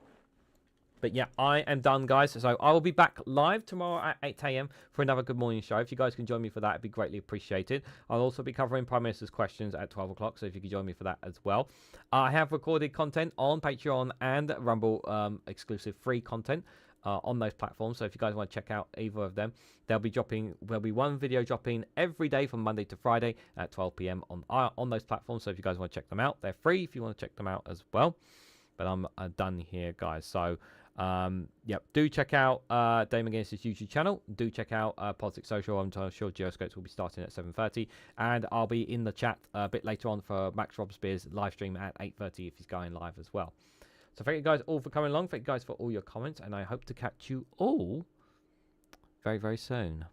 But yeah, I am done, guys. So I will be back live tomorrow at 8 a.m. for another Good Morning Show. If you guys can join me for that, it'd be greatly appreciated. I'll also be covering Prime Minister's questions at 12 o'clock. So if you could join me for that as well. I have recorded content on Patreon and Rumble, exclusive free content on those platforms. So if you guys want to check out either of them, there'll be one video dropping every day from Monday to Friday at 12 p.m. on those platforms. So if you guys want to check them out, they're free if you want to check them out as well. But I'm done here, guys. So yep, do check out Dave McGinnis' YouTube channel. Do check out Politics Social. I'm sure Geoscopes will be starting at 7:30, and I'll be in the chat a bit later on for Max Robspear's live stream at 8:30 if he's going live as well. So thank you guys all for coming along. Thank you guys for all your comments, and I hope to catch you all very, very soon.